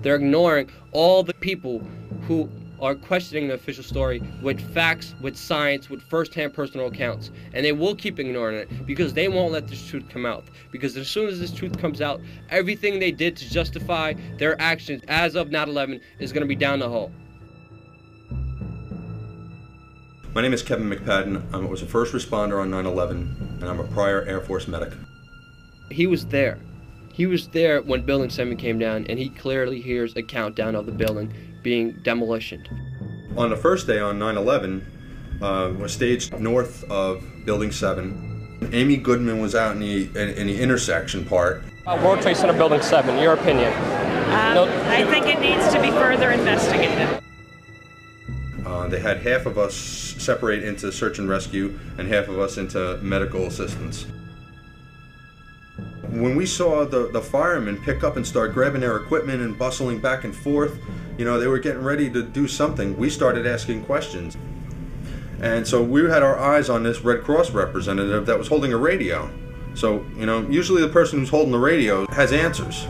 They're ignoring all the people who are questioning the official story with facts, with science, with first-hand personal accounts. And they will keep ignoring it because they won't let this truth come out. Because as soon as this truth comes out, everything they did to justify their actions as of 9/11 is going to be down the hole. My name is Kevin McPadden. I was a first responder on 9/11, and I'm a prior Air Force medic. He was there. He was there when Building 7 came down, and he clearly hears a countdown of the building being demolitioned. On the first day on 9/11, was staged north of Building 7. Amy Goodman was out in the intersection part. World Trade Center Building 7, your opinion? I think it needs to be further investigated. They had half of us separate into search and rescue and half of us into medical assistance. When we saw the firemen pick up and start grabbing their equipment and bustling back and forth, you know, they were getting ready to do something, we started asking questions. And so we had our eyes on this Red Cross representative that was holding a radio. So, you know, usually the person who's holding the radio has answers.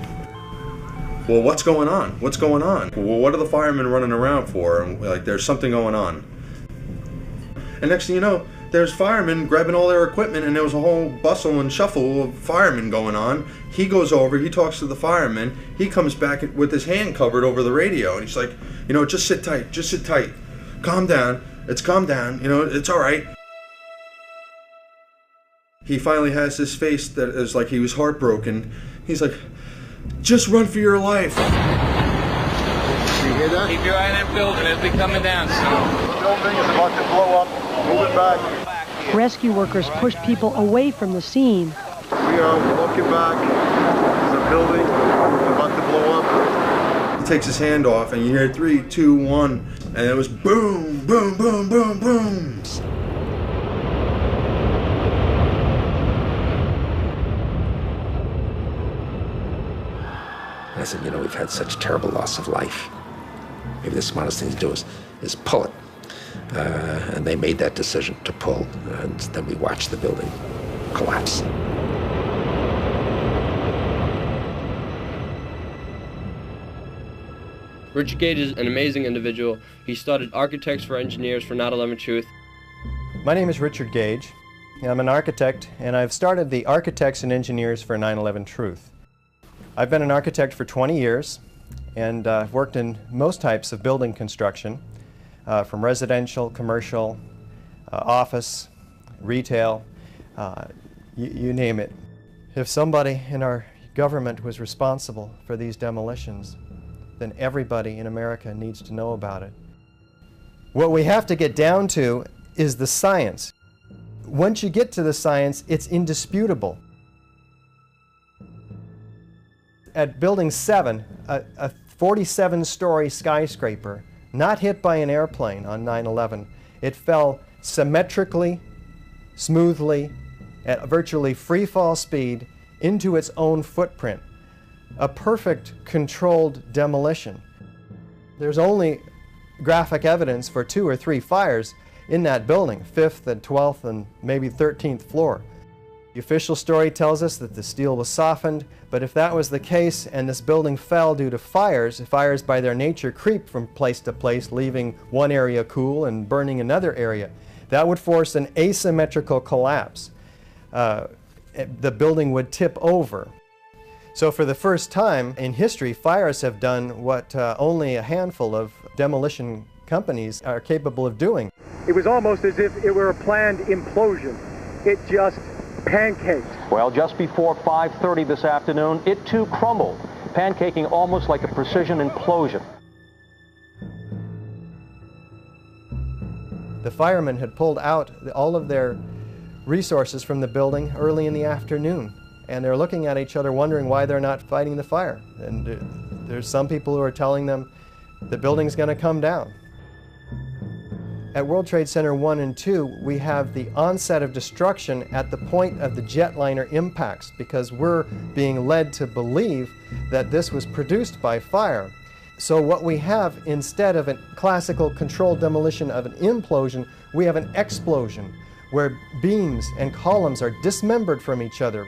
Well, what's going on? What's going on? Well, what are the firemen running around for? And like, there's something going on. And next thing you know, there's firemen grabbing all their equipment, and there was a whole bustle and shuffle of firemen going on. He goes over, he talks to the fireman, he comes back with his hand covered over the radio, and he's like, you know, just sit tight, calm down, you know, it's all right. He finally has this face that is like he was heartbroken. He's like, just run for your life. You hear that? Keep your eye on that building, it'll be coming down soon. The building is about to blow up, moving back. Rescue workers pushed people away from the scene. We are walking back. There's a building about to blow up. He takes his hand off, and you hear 3, 2, 1, and it was boom, boom, boom, boom, boom. I said, you know, we've had such terrible loss of life. Maybe the smartest thing to do is pull it. And they made that decision to pull, and then we watched the building collapse. Richard Gage is an amazing individual. He started Architects for Engineers for 9/11 Truth. My name is Richard Gage. I'm an architect, and I've started the Architects and Engineers for 9/11 Truth. I've been an architect for 20 years, and I've worked in most types of building construction, from residential, commercial, office, retail, you name it. If somebody in our government was responsible for these demolitions, then everybody in America needs to know about it. What we have to get down to is the science. Once you get to the science, it's indisputable. At Building 7, a 47-story skyscraper, not hit by an airplane on 9/11, it fell symmetrically, smoothly, at virtually free fall speed into its own footprint. A perfect controlled demolition. There's only graphic evidence for 2 or 3 fires in that building, 5th and 12th and maybe 13th floor. The official story tells us that the steel was softened, but if that was the case and this building fell due to fires by their nature creep from place to place, leaving one area cool and burning another area, that would force an asymmetrical collapse. The building would tip over. So for the first time in history, fires have done what only a handful of demolition companies are capable of doing. It was almost as if it were a planned implosion. It just pancaked. Well, just before 5:30 this afternoon, it too crumbled, pancaking almost like a precision implosion. The firemen had pulled out all of their resources from the building early in the afternoon, and they're looking at each other wondering why they're not fighting the fire. And there's some people who are telling them the building's going to come down. At World Trade Center 1 and 2, we have the onset of destruction at the point of the jetliner impacts, because we're being led to believe that this was produced by fire. So what we have, instead of a classical controlled demolition of an implosion, we have an explosion, where beams and columns are dismembered from each other.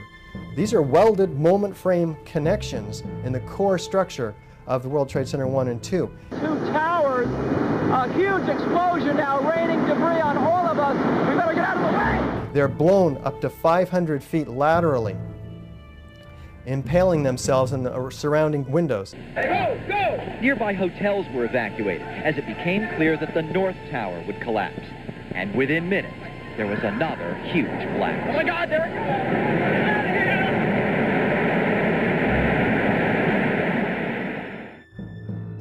These are welded moment frame connections in the core structure of the World Trade Center 1 and 2. 2 towers, a huge explosion now raining debris on all of us. We better get out of the way! They're blown up to 500 feet laterally, impaling themselves in the surrounding windows. Go! Go! Nearby hotels were evacuated as it became clear that the North Tower would collapse. And within minutes, there was another huge blast. Oh my God, there it goes!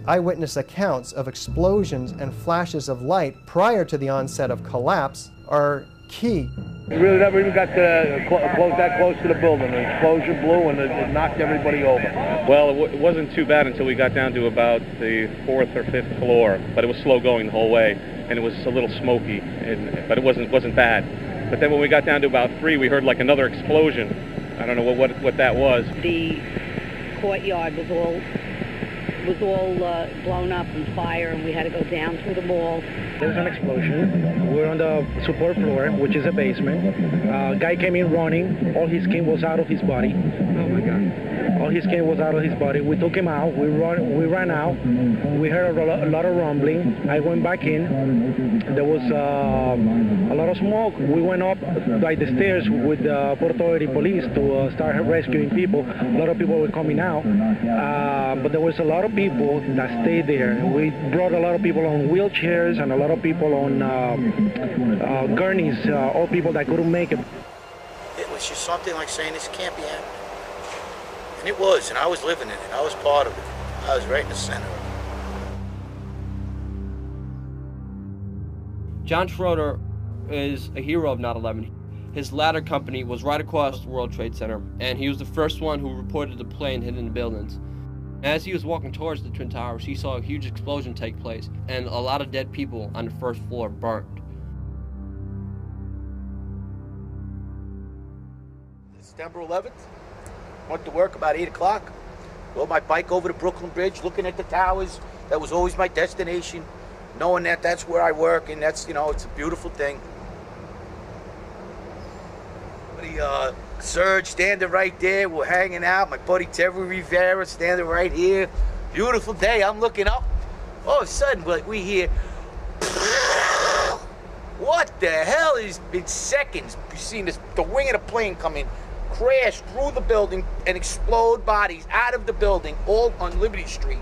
Eyewitness accounts of explosions and flashes of light prior to the onset of collapse are key. We really never even got that close to the building. The explosion blew and it knocked everybody over. Well, it wasn't too bad until we got down to about the 4th or 5th floor, but it was slow going the whole way, and it was a little smoky, but it wasn't bad. But then when we got down to about 3, we heard like another explosion. I don't know what that was. The courtyard was all blown up in fire, and we had to go down through the mall. There was an explosion. We're on the support floor, which is a basement. Guy came in running. All his skin was out of his body. Oh my God. All his skin was out of his body. We took him out. We ran out. We heard a lot of rumbling. I went back in. There was a lot of smoke. We went up by the stairs with the Port Authority police to start rescuing people. A lot of people were coming out, but there was a lot of people that stayed there. We brought a lot of people on wheelchairs and a lot of people on gurneys, all people that couldn't make it. It was just something like saying this can't be happening. And it was, and I was living in it. I was part of it. I was right in the center of it. John Schroeder is a hero of 9/11. His ladder company was right across the World Trade Center, and he was the first one who reported the plane hitting the buildings. As he was walking towards the Twin Towers, he saw a huge explosion take place, and a lot of dead people on the first floor burnt. September 11th, went to work about 8 o'clock. Rode my bike over the Brooklyn Bridge, looking at the towers. That was always my destination, knowing that that's where I work, and that's, it's a beautiful thing. Serge standing right there, we're hanging out. My buddy Terry Rivera standing right here. Beautiful day, I'm looking up. All of a sudden, we hear, what the hell is, in seconds, you've seen this, the wing of the plane come in, crash through the building and explode bodies out of the building, all on Liberty Street.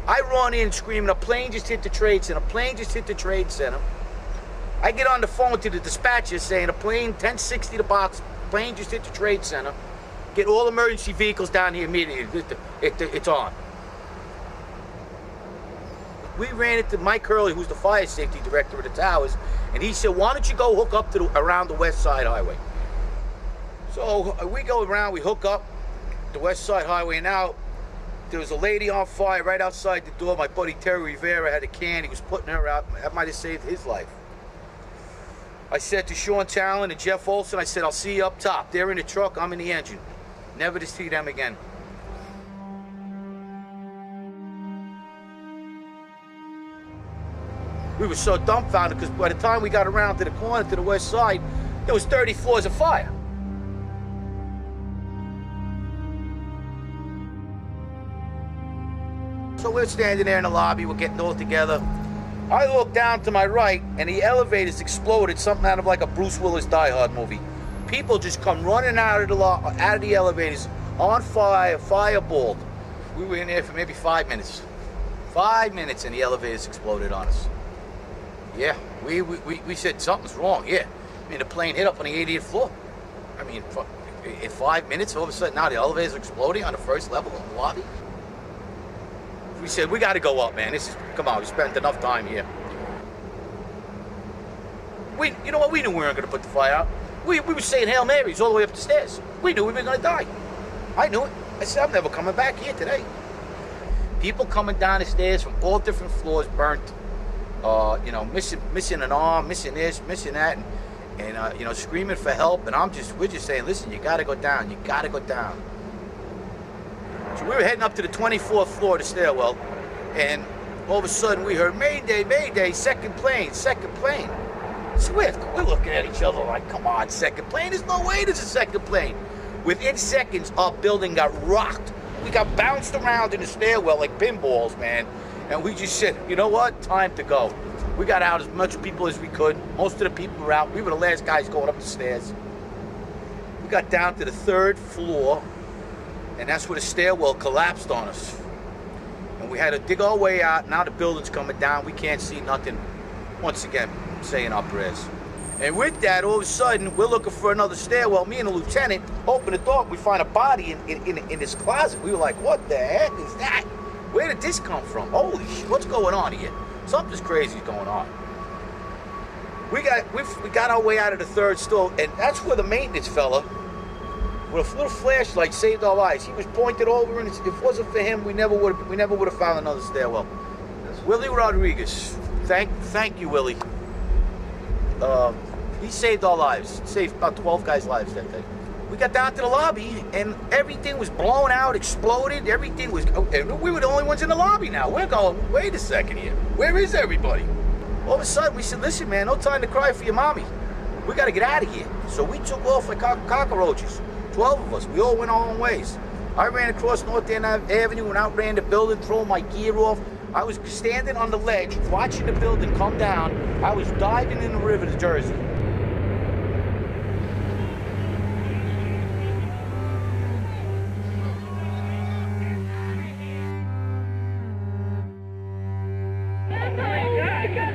I run in screaming, a plane just hit the Trade Center, a plane just hit the Trade Center. I get on the phone to the dispatcher saying, a plane, 1060 the box, plane just hit the Trade Center. Get all emergency vehicles down here immediately. It's on. We ran into Mike Hurley, who's the fire safety director of the towers, and he said, why don't you go hook up to around the West Side Highway? So we go around, we hook up the West Side Highway. Now, there was a lady on fire right outside the door. My buddy Terry Rivera had a can. He was putting her out. That might have saved his life. I said to Sean Talon and Jeff Olson, I said, I'll see you up top. They're in the truck, I'm in the engine. Never to see them again. We were so dumbfounded because by the time we got around to the corner to the west side, there was 30 floors of fire. So we're standing there in the lobby, we're getting all together. I look down to my right, and the elevators exploded, something out of like a Bruce Willis Die Hard movie. People just come running out of the elevators, on fire, fireballed. We were in there for maybe 5 minutes. 5 minutes, and the elevators exploded on us. Yeah, we said something's wrong, yeah. I mean, the plane hit up on the 80th floor. I mean, in 5 minutes, all of a sudden now the elevators are exploding on the first level of the lobby. We said, we gotta go up, man. Come on, we spent enough time here. You know what, we knew we weren't gonna put the fire out. We were saying Hail Marys all the way up the stairs. We knew we were gonna die. I knew it. I said, I'm never coming back here today. People coming down the stairs from all different floors, burnt. You know, missing an arm, missing this, missing that, and you know, screaming for help. And we're just saying, listen, you gotta go down. You gotta go down. So we were heading up to the 24th floor of the stairwell, and all of a sudden we heard, Mayday, Mayday, second plane, second plane. Swift, we're looking at each other like, come on, second plane? There's no way there's a second plane. Within seconds, our building got rocked. We got bounced around in the stairwell like pinballs, man. And we just said, you know what? Time to go. We got out as much people as we could. Most of the people were out. We were the last guys going up the stairs. We got down to the 3rd floor, and that's where the stairwell collapsed on us. And we had to dig our way out. Now the building's coming down. We can't see nothing. Once again, saying our prayers. And with that, all of a sudden, we're looking for another stairwell. Me and the lieutenant open the door. We find a body in this closet. We were like, what the heck is that? Where did this come from? Holy shit, what's going on here? Something's crazy is going on. We got our way out of the 3rd store, and that's where the maintenance fella with a little flashlight saved our lives. He was pointed over, and if it wasn't for him, we never would have found another stairwell. Willie Rodriguez. Thank you, Willie. He saved our lives. Saved about 12 guys' lives that day. We got down to the lobby, and everything was blown out, exploded. Everything was... And we were the only ones in the lobby now. We're going, wait a second here. Where is everybody? All of a sudden, we said, listen, man, no time to cry for your mommy. We got to get out of here. So we took off like cockroaches. 12 of us. We all went our own ways. I ran across North End Avenue and outran the building, throwing my gear off. I was standing on the ledge, watching the building come down. I was diving in the river to Jersey.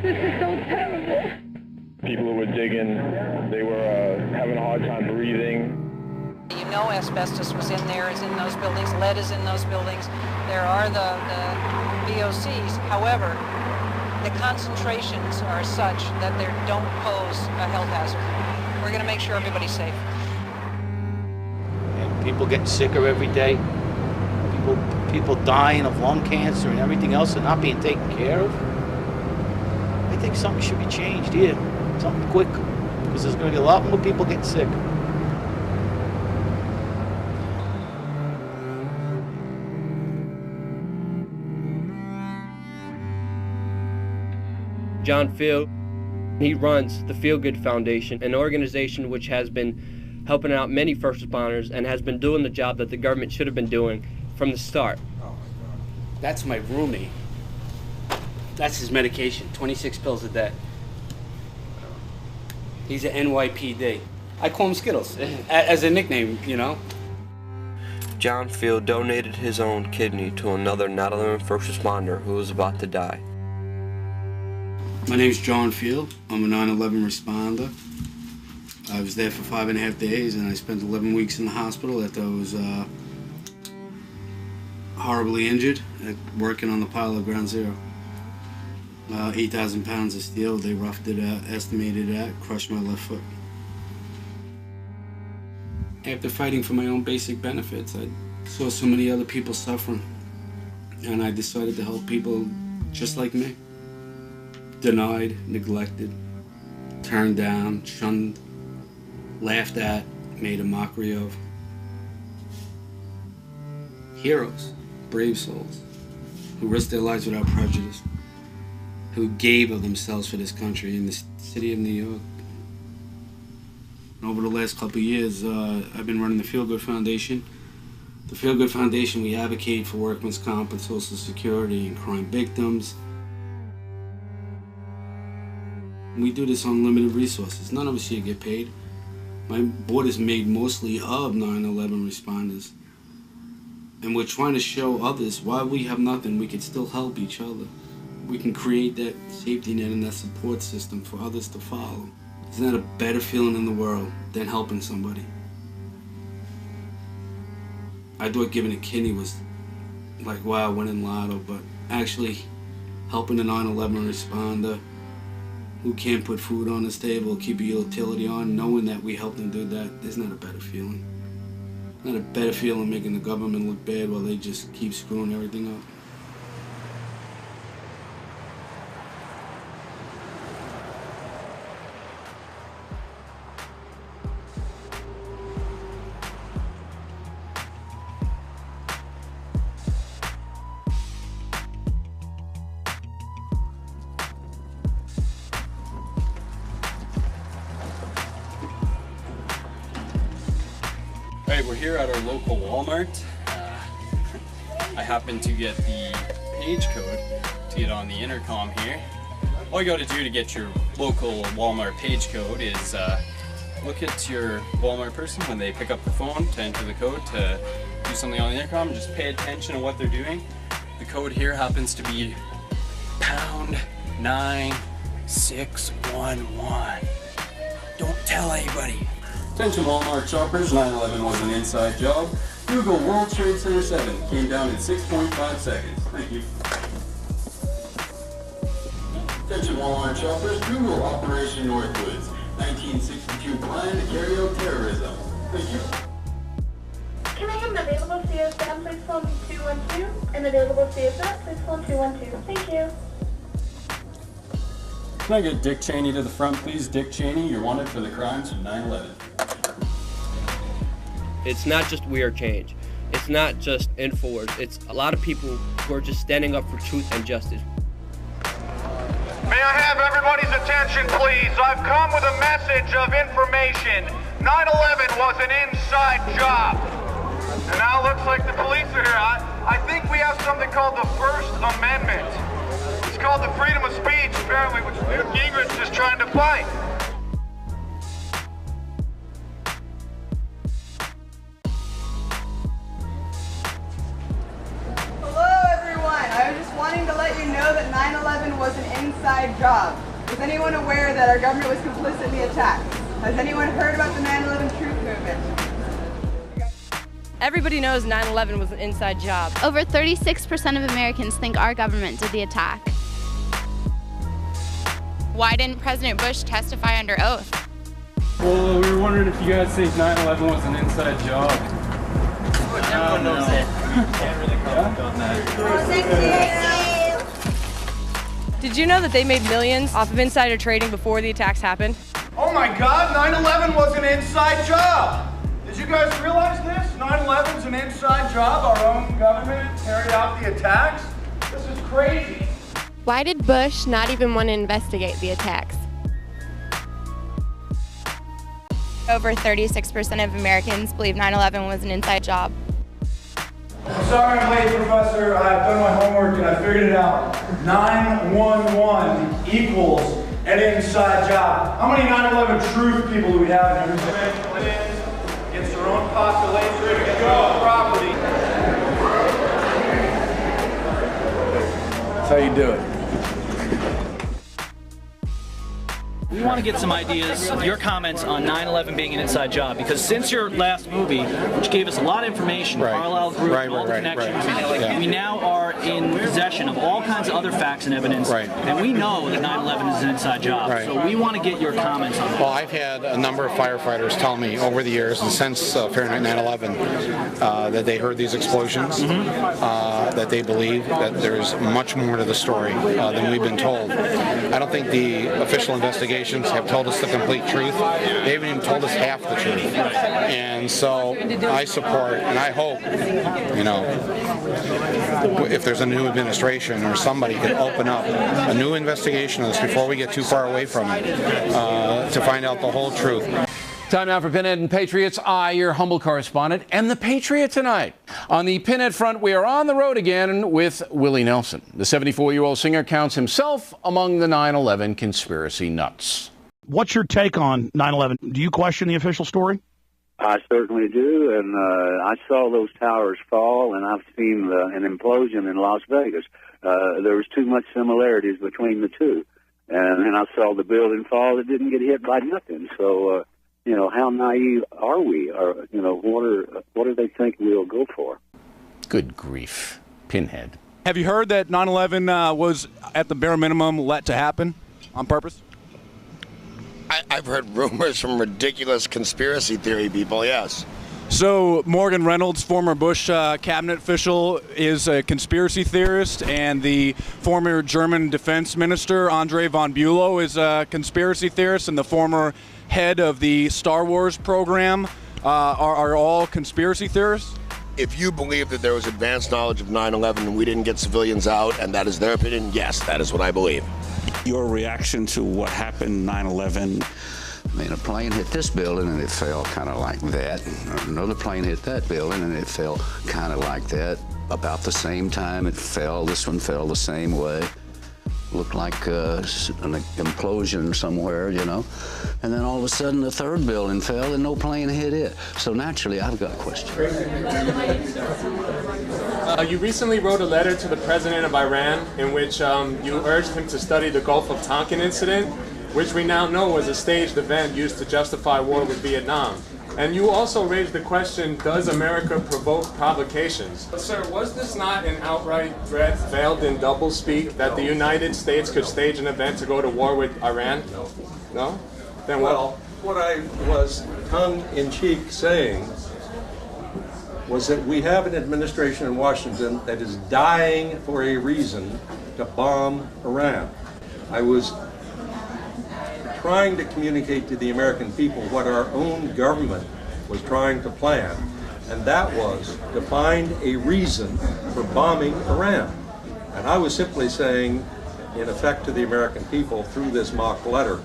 This is so terrible. People who were digging, they were having a hard time breathing. You know asbestos was in there, is in those buildings, lead is in those buildings. There are the VOCs. However, the concentrations are such that they don't pose a health hazard. We're going to make sure everybody's safe. And people getting sicker every day. People dying of lung cancer and everything else and not being taken care of. I think something should be changed here. Something quick. Because there's going to be a lot more people getting sick. John Field, he runs the Feel Good Foundation, an organization which has been helping out many first responders and has been doing the job that the government should have been doing from the start. Oh my God. That's my roomie. That's his medication, 26 pills a day. He's an NYPD. I call him Skittles, as a nickname, you know. John Field donated his own kidney to another 9/11 first responder who was about to die. My name's John Field. I'm a 9/11 responder. I was there for 5.5 days, and I spent 11 weeks in the hospital after I was horribly injured working on the pile of Ground Zero. 8,000 pounds of steel, they roughed it out, estimated it out, crushed my left foot. After fighting for my own basic benefits, I saw so many other people suffering, and I decided to help people just like me. Denied, neglected, turned down, shunned, laughed at, made a mockery of. Heroes, brave souls, who risked their lives without prejudice, who gave of themselves for this country in the city of New York. Over the last couple of years, I've been running the Feel Good Foundation. The Feel Good Foundation, we advocate for workman's comp and Social Security and crime victims. We do this on limited resources. None of us here get paid. My board is made mostly of 9/11 responders. And we're trying to show others while we have nothing, we can still help each other. We can create that safety net and that support system for others to follow. Isn't that a better feeling in the world than helping somebody? I thought giving a kidney was like, wow, winning lotto, but actually helping a 9/11 responder who can't put food on his table, keep a utility on, knowing that we helped them do that, isn't that a better feeling? Not a better feeling making the government look bad while they just keep screwing everything up. Alright, we're here at our local Walmart. I happened to get the page code to get on the intercom here. All you gotta do to get your local Walmart page code is look at your Walmart person when they pick up the phone to enter the code to do something on the intercom. Just pay attention to what they're doing. The code here happens to be pound 9611. Don't tell anybody. Attention Walmart shoppers, 9/11 was an inside job. Google World Trade Center 7 came down in 6.5 seconds. Thank you. Attention Walmart shoppers, Google Operation Northwoods, 1962 plan to carry out terrorism. Thank you. Can I have an available CSM, please phone 212? An available CSM, please phone 212. Thank you. Can I get Dick Cheney to the front, please? Dick Cheney, you're wanted for the crimes of 9/11. It's not just We Are Change. It's not just InfoWars. It's a lot of people who are just standing up for truth and justice. May I have everybody's attention, please? I've come with a message of information. 9/11 was an inside job. And now it looks like the police are here. I think we have something called the First Amendment. It's called the freedom of speech, apparently, which Newt Gingrich is trying to fight. I was just wanting to let you know that 9/11 was an inside job. Was anyone aware that our government was complicit in the attacks? Has anyone heard about the 9/11 truth movement? Everybody knows 9/11 was an inside job. Over 36% of Americans think our government did the attack. Why didn't President Bush testify under oath? Well, we were wondering if you guys think 9/11 was an inside job. Everyone knows it. Can't really comment on that. Did you know that they made millions off of insider trading before the attacks happened? Oh my God, 9/11 was an inside job. Did you guys realize this? 9/11's an inside job. Our own government carried out the attacks. This is crazy. Why did Bush not even want to investigate the attacks? Over 36% of Americans believe 9/11 was an inside job. I'm sorry I'm late, Professor. I've done my homework and I figured it out. 911 equals an inside job. How many 9/11 truth people do we have in here? Against their own population, against their own property. That's how you do it. We want to get some ideas, your comments on 9/11 being an inside job, because since your last movie, which gave us a lot of information, Carlisle Group, and all the connections, we now are in possession of all kinds of other facts and evidence, and we know that 9/11 is an inside job. So we want to get your comments on that. Well, I've had a number of firefighters tell me over the years, and since Fahrenheit 9/11, that they heard these explosions, that they believe that there's much more to the story than we've been told. I don't think the official investigations have told us the complete truth. They haven't even told us half the truth. And so I support and I hope, you know, if there's a new administration or somebody could open up a new investigation of this before we get too far away from it to find out the whole truth. Time now for Pinhead and Patriots Eye, your humble correspondent, and the Patriot tonight. On the Pinhead front, we are on the road again with Willie Nelson. The 74-year-old singer counts himself among the 9/11 conspiracy nuts. What's your take on 9/11? Do you question the official story? I certainly do, and I saw those towers fall, and I've seen an implosion in Las Vegas. There was too much similarities between the two. And then I saw the building fall. It didn't get hit by nothing, so... you know, how naive are we? Or, you know, what do they think we'll go for? Good grief. Pinhead. Have you heard that 9/11 was, at the bare minimum, let to happen on purpose? I've heard rumors from ridiculous conspiracy theory people, yes. So Morgan Reynolds, former Bush cabinet official, is a conspiracy theorist, and the former German defense minister, Andre von Bülow, is a conspiracy theorist, and the former head of the Star Wars program are all conspiracy theorists? If you believe that there was advanced knowledge of 9/11 and we didn't get civilians out, and that is their opinion, yes, that is what I believe. Your reaction to what happened 9/11? I mean, a plane hit this building and it fell kind of like that. Another plane hit that building and it fell kind of like that. About the same time it fell, this one fell the same way. Looked like an implosion somewhere, you know. And then all of a sudden the third building fell and no plane hit it. So naturally, I've got questions. You recently wrote a letter to the president of Iran in which you urged him to study the Gulf of Tonkin incident, which we now know was a staged event used to justify war with Vietnam. And you also raised the question, does America provoke provocations? But sir, was this not an outright threat veiled in doublespeak that the United States could stage an event to go to war with Iran? No. No? Then what? Well, what I was tongue-in-cheek saying was that we have an administration in Washington that is dying for a reason to bomb Iran. I was trying to communicate to the American people what our own government was trying to plan, and that was to find a reason for bombing Iran. And I was simply saying, in effect, to the American people through this mock letter,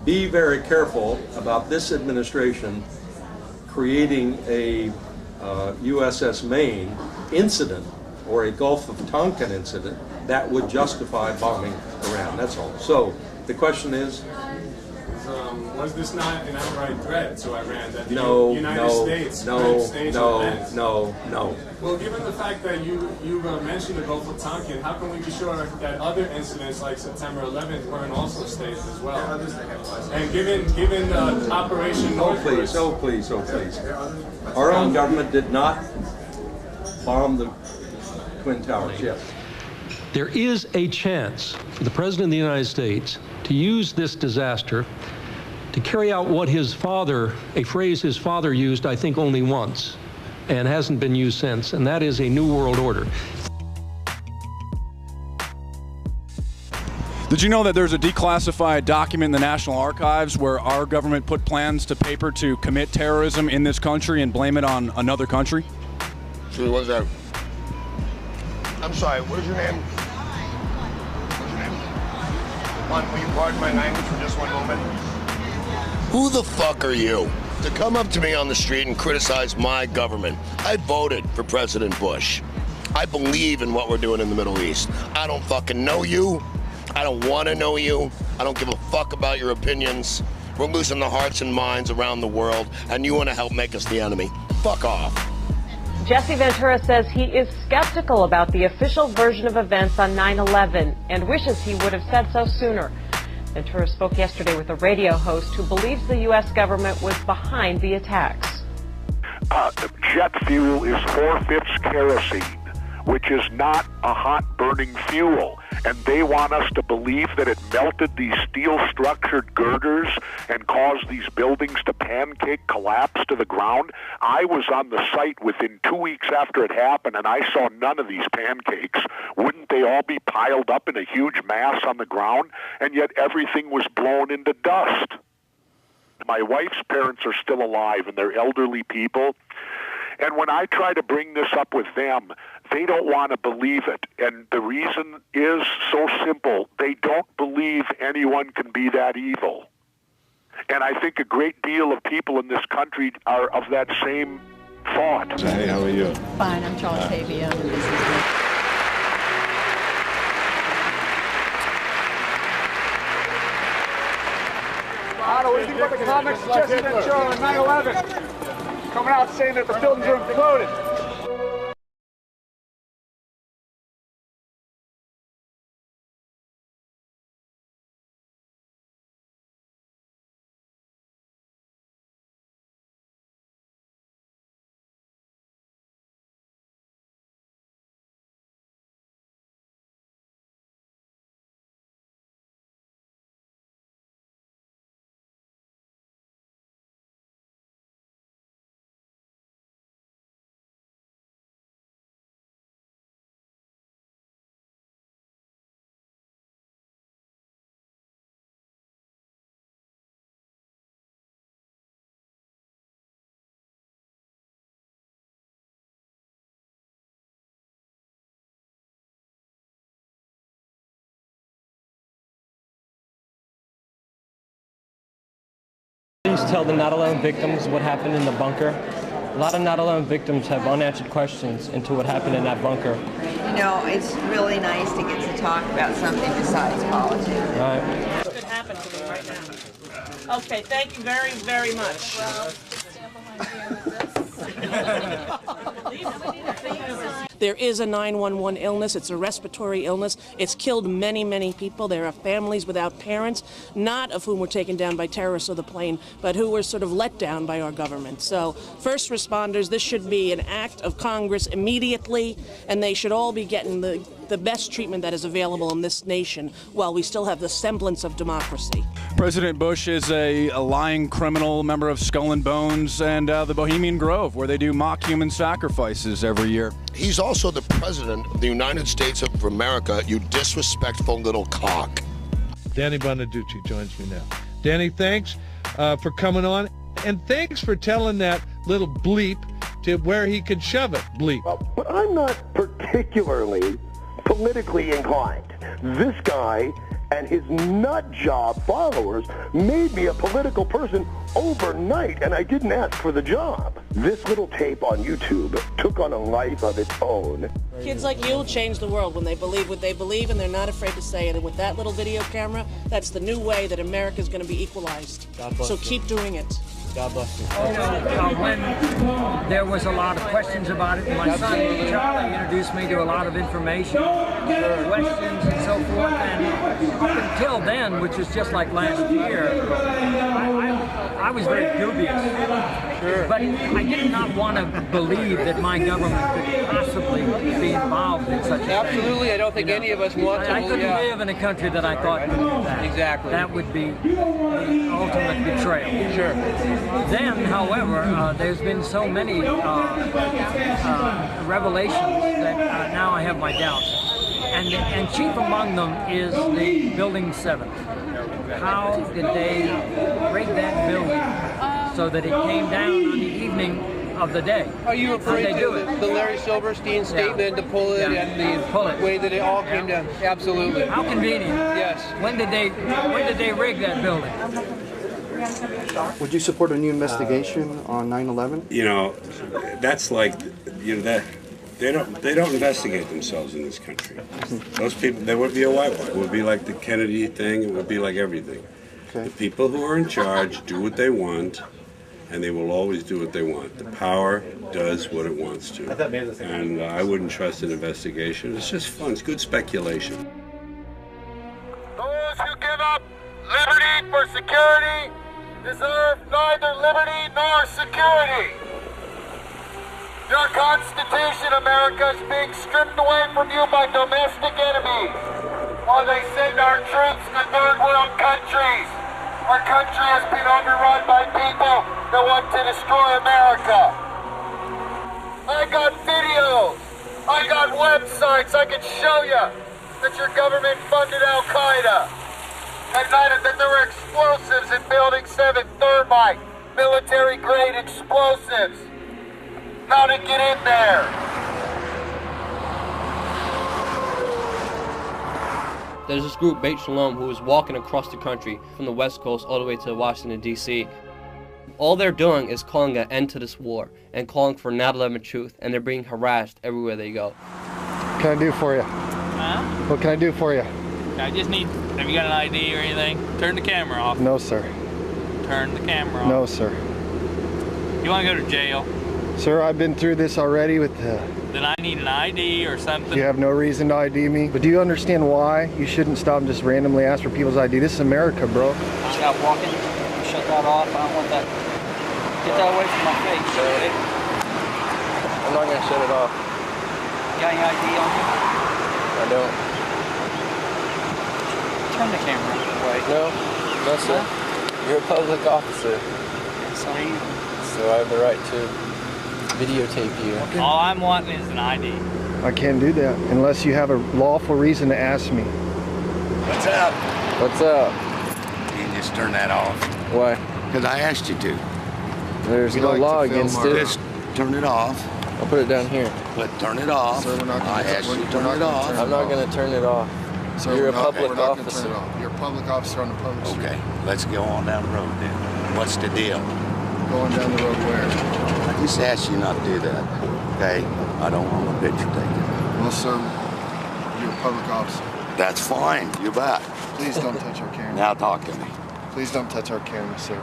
be very careful about this administration creating a USS Maine incident or a Gulf of Tonkin incident that would justify bombing Iran. That's all. So the question is, was this not an outright threat to Iran that the United States no, stage no, events? no. Well, given the fact that you mentioned the Gulf of Tonkin, how can we be sure that other incidents like September 11th weren't also staged as well? And given Operation Northwoods... Oh please. Our own government did not bomb the Twin Towers, yes. There is a chance for the President of the United States to use this disaster to carry out what his father, a phrase his father used, I think, only once, and hasn't been used since, and that is a new world order. Did you know that there's a declassified document in the National Archives where our government put plans to paper to commit terrorism in this country and blame it on another country? So what's that? I'm sorry, what is your name? What's your name? Will you pardon my language for just one moment? Who the fuck are you to come up to me on the street and criticize my government? I voted for President Bush. I believe in what we're doing in the Middle East. I don't fucking know you. I don't want to know you. I don't give a fuck about your opinions. We're losing the hearts and minds around the world, and you want to help make us the enemy. Fuck off. Jesse Ventura says he is skeptical about the official version of events on 9/11 and wishes he would have said so sooner. Ventura spoke yesterday with a radio host who believes the U.S. government was behind the attacks. Jet fuel is 4/5 kerosene, which is not a hot burning fuel. And they want us to believe that it melted these steel-structured girders and caused these buildings to pancake, collapse to the ground. I was on the site within 2 weeks after it happened, and I saw none of these pancakes. Wouldn't they all be piled up in a huge mass on the ground? And yet everything was blown into dust. My wife's parents are still alive, and they're elderly people. And when I try to bring this up with them, they don't want to believe it. And the reason is so simple. They don't believe anyone can be that evil. And I think a great deal of people in this country are of that same thought. Hey, how are you? Fine, I'm Charles Tavia. Otto, what do you think about the comments Jesse Ventura on 9/11? Coming out saying that the buildings are imploded. Please tell the 9/11 victims what happened in the bunker. A lot of 9/11 victims have unanswered questions into what happened in that bunker. You know, it's really nice to get to talk about something besides politics. Right. What could happen to me right now? Okay, thank you very, very much. There is a 911 illness. It's a respiratory illness. It's killed many, many people. There are families without parents, not of whom were taken down by terrorists or the plane, but who were sort of let down by our government. So first responders, this should be an act of Congress immediately, and they should all be getting the best treatment that is available in this nation while we still have the semblance of democracy. President Bush is a lying criminal, member of Skull and Bones and the Bohemian Grove, where they do mock human sacrifices every year. He's also the president of the United States of America, you disrespectful little cock. Danny Bonaducci joins me now. Danny, thanks for coming on, and thanks for telling that little bleep to where he could shove it, bleep. Well, but I'm not particularly politically inclined. This guy and his nut job followers made me a political person overnight, and I didn't ask for the job. This little tape on YouTube took on a life of its own. Kids like you will change the world when they believe what they believe, and they're not afraid to say it. And with that little video camera, that's the new way that America is going to be equalized. So keep doing it. God bless you. When there was a lot of questions about it, my son Charlie introduced me to a lot of information, questions and so forth, and up until then, which was just like last year, I was very dubious. Sure. But I did not want to believe that my government could possibly be involved in such a thing. Absolutely, I don't think any of us want to. I couldn't live in a country that I thought could do that. Exactly. That would be the ultimate betrayal. Sure. Then, however, there's been so many revelations that now I have my doubts. And chief among them is the Building 7. How did they rig that building so that it came down on the evening of the day? Are you referring to the Larry Silverstein statement to pull it and the way that it all came down? Absolutely. How convenient. Yes. When did they rig that building? Would you support a new investigation on 9/11? You know, that's like, you know, that They don't investigate themselves in this country. Those people, they would be a whitewash. It would be like the Kennedy thing. It would be like everything. Okay. The people who are in charge do what they want, and they will always do what they want. The power does what it wants to. And I wouldn't trust an investigation. It's just fun. It's good speculation. Those who give up liberty for security deserve neither liberty nor security. Your Constitution, America, is being stripped away from you by domestic enemies while they send our troops to third world countries. Our country has been overrun by people that want to destroy America. I got videos. I got websites. I can show you that your government funded Al-Qaeda. And that there were explosives in Building 7, thermite, military-grade explosives. How to get in there? There's this group, Beit Shalom, who is walking across the country from the West Coast all the way to Washington, D.C. All they're doing is calling an end to this war and calling for 9/11 truth, and they're being harassed everywhere they go. What can I do for you? Huh? What can I do for you? I just need, have you got an ID or anything? Turn the camera off. No, sir. Turn the camera off. No, sir. You want to go to jail? Sir, I've been through this already with Then I need an ID or something. You have no reason to ID me. But do you understand why you shouldn't stop and just randomly ask for people's ID? This is America, bro. Stop walking. Shut that off. I don't want that. Get that away from my face. Okay? I'm not going to shut it off. You got any ID on you? I don't. Turn the camera away. No, sir. Huh? You're a public officer. So I have the right to videotape you. Okay. All I'm wanting is an ID. I can't do that unless you have a lawful reason to ask me. What's up? What's up? You can just turn that off. Why? Because I asked you to. There's no law against it. Just turn it off. I'll put it down here. But turn it off. Sir, we're not gonna, I asked you to turn it off. I'm not going to turn it off. Sir, you're a public officer. You're a public officer on the public street. Okay, let's go on down the road then. What's the deal? Going down the road where? I just asked you not to do that, okay? I don't want a picture taken. Well, sir, you're a public officer. That's fine. You bet. Please don't touch our camera. Now talk to me. Please don't touch our camera, sir.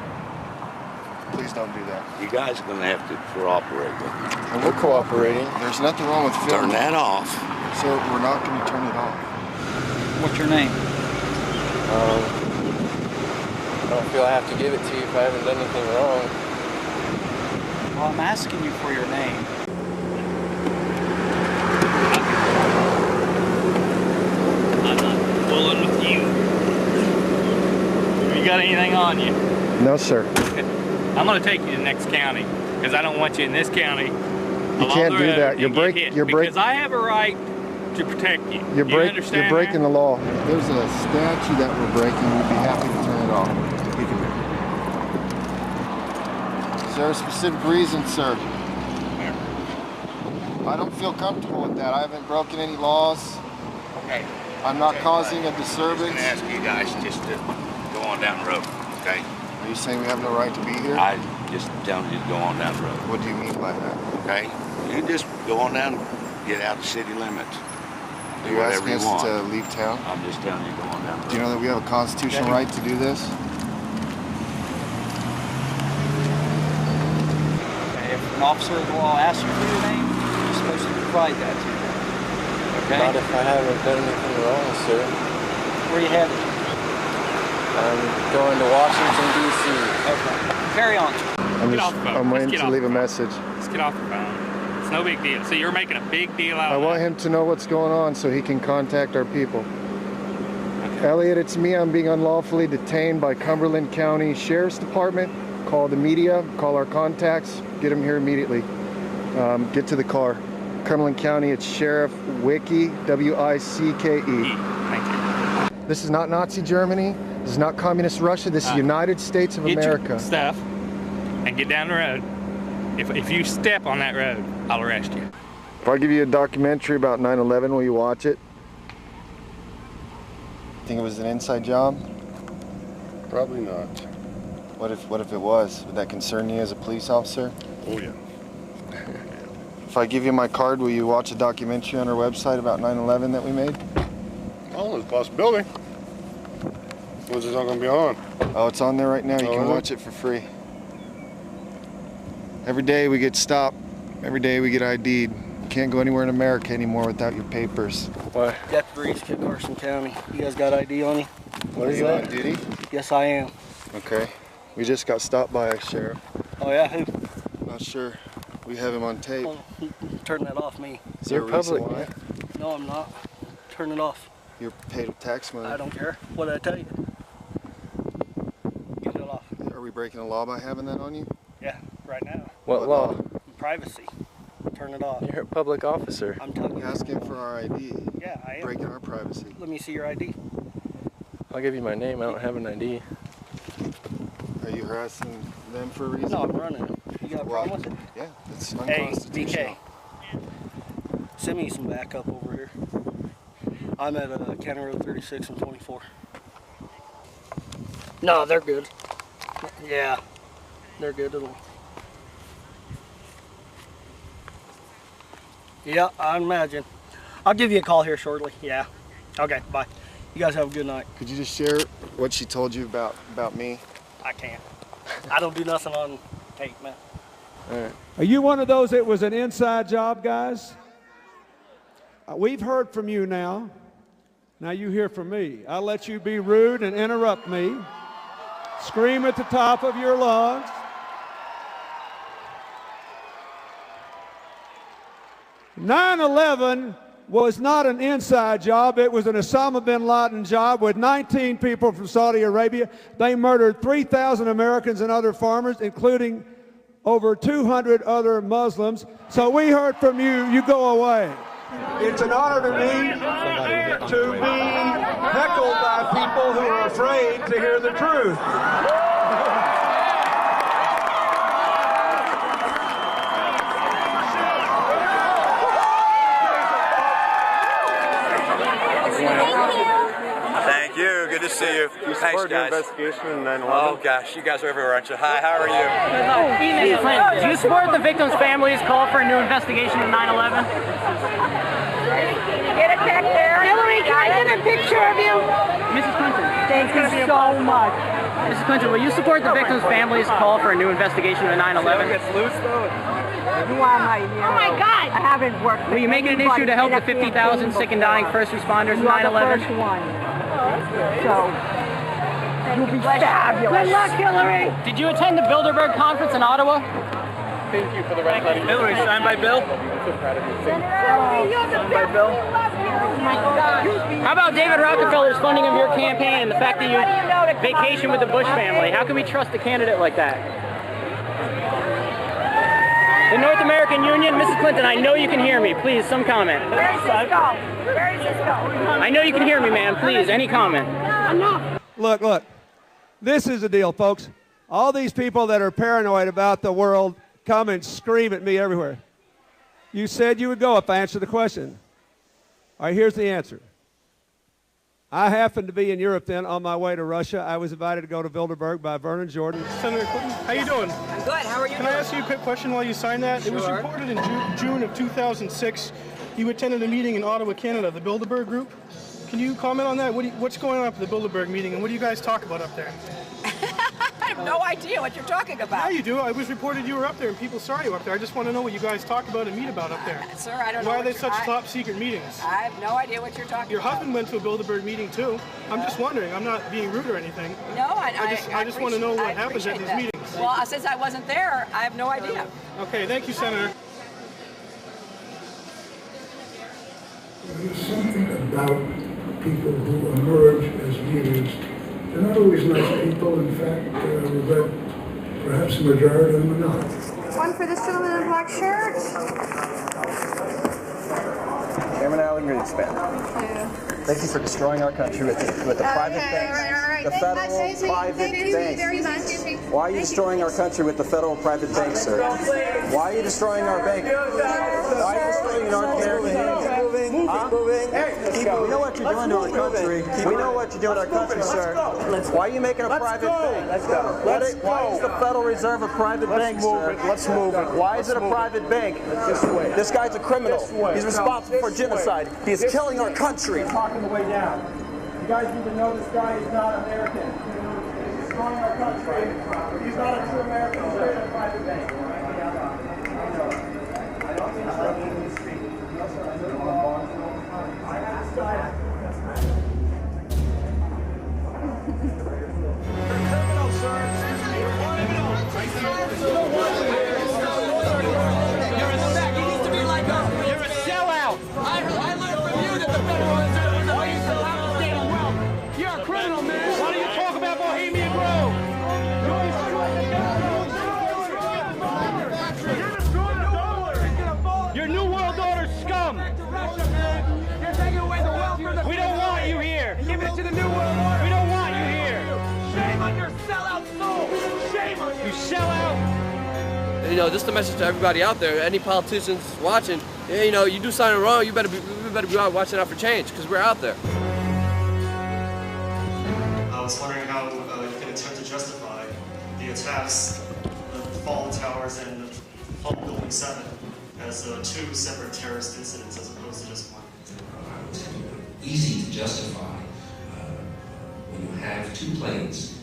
Please don't do that. You guys are going to have to cooperate with me. And we're cooperating. There's nothing wrong with filming. Turn that off. Sir, we're not going to turn it off. What's your name? I don't feel I have to give it to you if I haven't done anything wrong. Well, I'm asking you for your name. I'm not fooling with you. Have you got anything on you? No, sir. Okay. I'm going to take you to the next county because I don't want you in this county. You can't do that. You're breaking. Because I have a right to protect you. You're breaking the law. If there's a statute that we're breaking, we'd be happy to turn it off. You can. Is there a specific reason, sir? I don't feel comfortable with that. I haven't broken any laws. Okay. I'm not causing a disturbance. I'm just going to ask you guys just to go on down the road, okay? Are you saying we have no right to be here? I just telling you to go on down the road. What do you mean by that? Okay? You just go on down, get out the city limits. Are you asking us to leave town? I'm just telling you to go on down the road. Do you know that we have a constitutional right to do this? If an officer of the law asks you for your name, you're supposed to provide that to them. Okay? Not if I haven't done anything wrong, sir. Where are you headed? I'm going to Washington, D.C. Okay. Carry on. I'm waiting to leave a message. Let's get off the phone. It's no big deal. So you're making a big deal out of it. I want him to know what's going on so he can contact our people. Okay. Elliot, it's me. I'm being unlawfully detained by Cumberland County Sheriff's Department. Call the media, call our contacts, get them here immediately. Get to the car. Cumberland County, it's Sheriff Wicke, W-I-C-K-E. Thank you. This is not Nazi Germany. This is not Communist Russia. This is United States of America. Get your stuff and get down the road. If you step on that road, I'll arrest you. If I give you a documentary about 9/11, will you watch it? Think it was an inside job? Probably not. What if it was? Would that concern you as a police officer? Oh yeah. If I give you my card, will you watch a documentary on our website about 9/11 that we made? Oh, there's a possibility. When's it not going to be on? Oh, it's on there right now. You can watch it for free. Every day we get stopped. Every day we get ID'd. You can't go anywhere in America anymore without your papers. Why? Death Breeze, Kit Carson County. You guys got ID on you? What is that? Duty? Yes, I am. Okay. We just got stopped by a sheriff. Oh, yeah? Who? Not sure. We have him on tape. Well, turn that off, me. Is there a reason why? No, I'm not. Turn it off. You're paid with tax money. I don't care. What did I tell you? Get it off. Are we breaking the law by having that on you? Yeah, right now. What law? Privacy. Turn it off. You're a public officer. I'm telling you. Asking for our ID. Yeah, I am. Breaking our privacy. Let me see your ID. I'll give you my name. I don't have an ID. Are you harassing them for a reason? No, I'm running. You got a problem with it? Yeah, it's Hey, unconstitutional. BK. Send me some backup over here. I'm at County Road 36 and 24. No, they're good. Yeah, they're good. Yeah, I imagine. I'll give you a call here shortly. Yeah. Okay, bye. You guys have a good night. Could you just share what she told you about me? I can't. I don't do nothing on tape, man. All right. Are you one of those that was an inside job, guys? We've heard from you now. Now you hear from me. I'll let you be rude and interrupt me. Scream at the top of your lungs. "9/11 was not an inside job. It was an Osama bin Laden job with 19 people from Saudi Arabia. They murdered 3,000 Americans and other farmers, including over 200 other Muslims. So we heard from you. You go away." It's an honor to me to be heckled by people who are afraid to hear the truth. Thank you. Good to see you. You Thanks, support the guys. investigation in 9/11? Oh, gosh. You guys are everywhere, aren't you? Hi, how are you? Mrs. Clinton, do you support the victims' families' call for a new investigation of 9/11? Get a pic there. Hillary, can I get a picture of you? Mrs. Clinton. Thank you so much. Mrs. Clinton, will you support the victims' families' call for a new investigation of 9/11? Who am I? Oh my God! I haven't worked. Will you make it an issue to help the 50,000 sick and dying first responders in 9/11? You're the first one. So, you'll be fabulous. Good luck, Hillary. Did you attend the Bilderberg conference in Ottawa? Thank you for the right letter. Hillary, signed by Bill. Signed by Bill. Oh my God. How about David Rockefeller's funding of your campaign and the fact that you vacation with the Bush family? How can we trust a candidate like that? The North American Union, Mrs. Clinton, I know you can hear me. Please, some comment. Where's this go? Where's this go? I know you can hear me, ma'am. Please, any comment. Enough. Look. This is the deal, folks. All these people that are paranoid about the world come and scream at me everywhere. You said you would go if I answered the question. All right, here's the answer. I happened to be in Europe then on my way to Russia. I was invited to go to Bilderberg by Vernon Jordan. Senator Clinton, how you doing? I'm good. How are you Can I ask you a quick question while you signed that? Sure. It was reported in June of 2006 you attended a meeting in Ottawa, Canada, the Bilderberg Group. Can you comment on that? What's going on at the Bilderberg meeting, and what do you guys talk about up there? I have no idea what you're talking about. Yeah, you do. It was reported you were up there, and people saw you up there. I just want to know what you guys talk about and meet about up there. Sir, I don't know. Why are they such top secret meetings? I have no idea what you're talking Your about. husband went to a Bilderberg meeting too. I'm just wondering. I'm not being rude or anything. No, I just want to know what happens at these that. meetings. Well, since I wasn't there, I have no idea. Okay, thank you, Senator. There's something about people who emerge as leaders. They're not always nice people. In fact, we've got perhaps a majority of them are not. One for this gentleman in a black shirt. Chairman Alan Greenspan. Thank you for destroying our country with the private banks. The federal private banks. Why are you destroying our country with the federal private banks, sir? Why are you destroying our bank? Why are you destroying North American banks? Keep Scott, we know what you're doing to our country. We know what you're doing to our country, sir. Why are you making a private bank? Let's go. Why is the Federal Reserve a private bank, sir? Let's move it. Why is it a private bank? This way. This guy's a criminal. He's responsible for genocide. He is killing our country. Talking the way down. You guys need to know this guy is not American. He's destroying our country. He's not a true American. He's a private bank. We don't want you here. Give it to the New World Order. We don't want you here. Shame on your sellout soul. Shame on you. You sell out. You know, just a message to everybody out there. Any politicians watching, you know, you do something wrong, we better be out watching out for change, because we're out there. I was wondering how you can attempt to justify the attacks, the fallen towers and the fallen building 7 as two separate terrorist incidents as opposed to just one. Easy to justify when you have two planes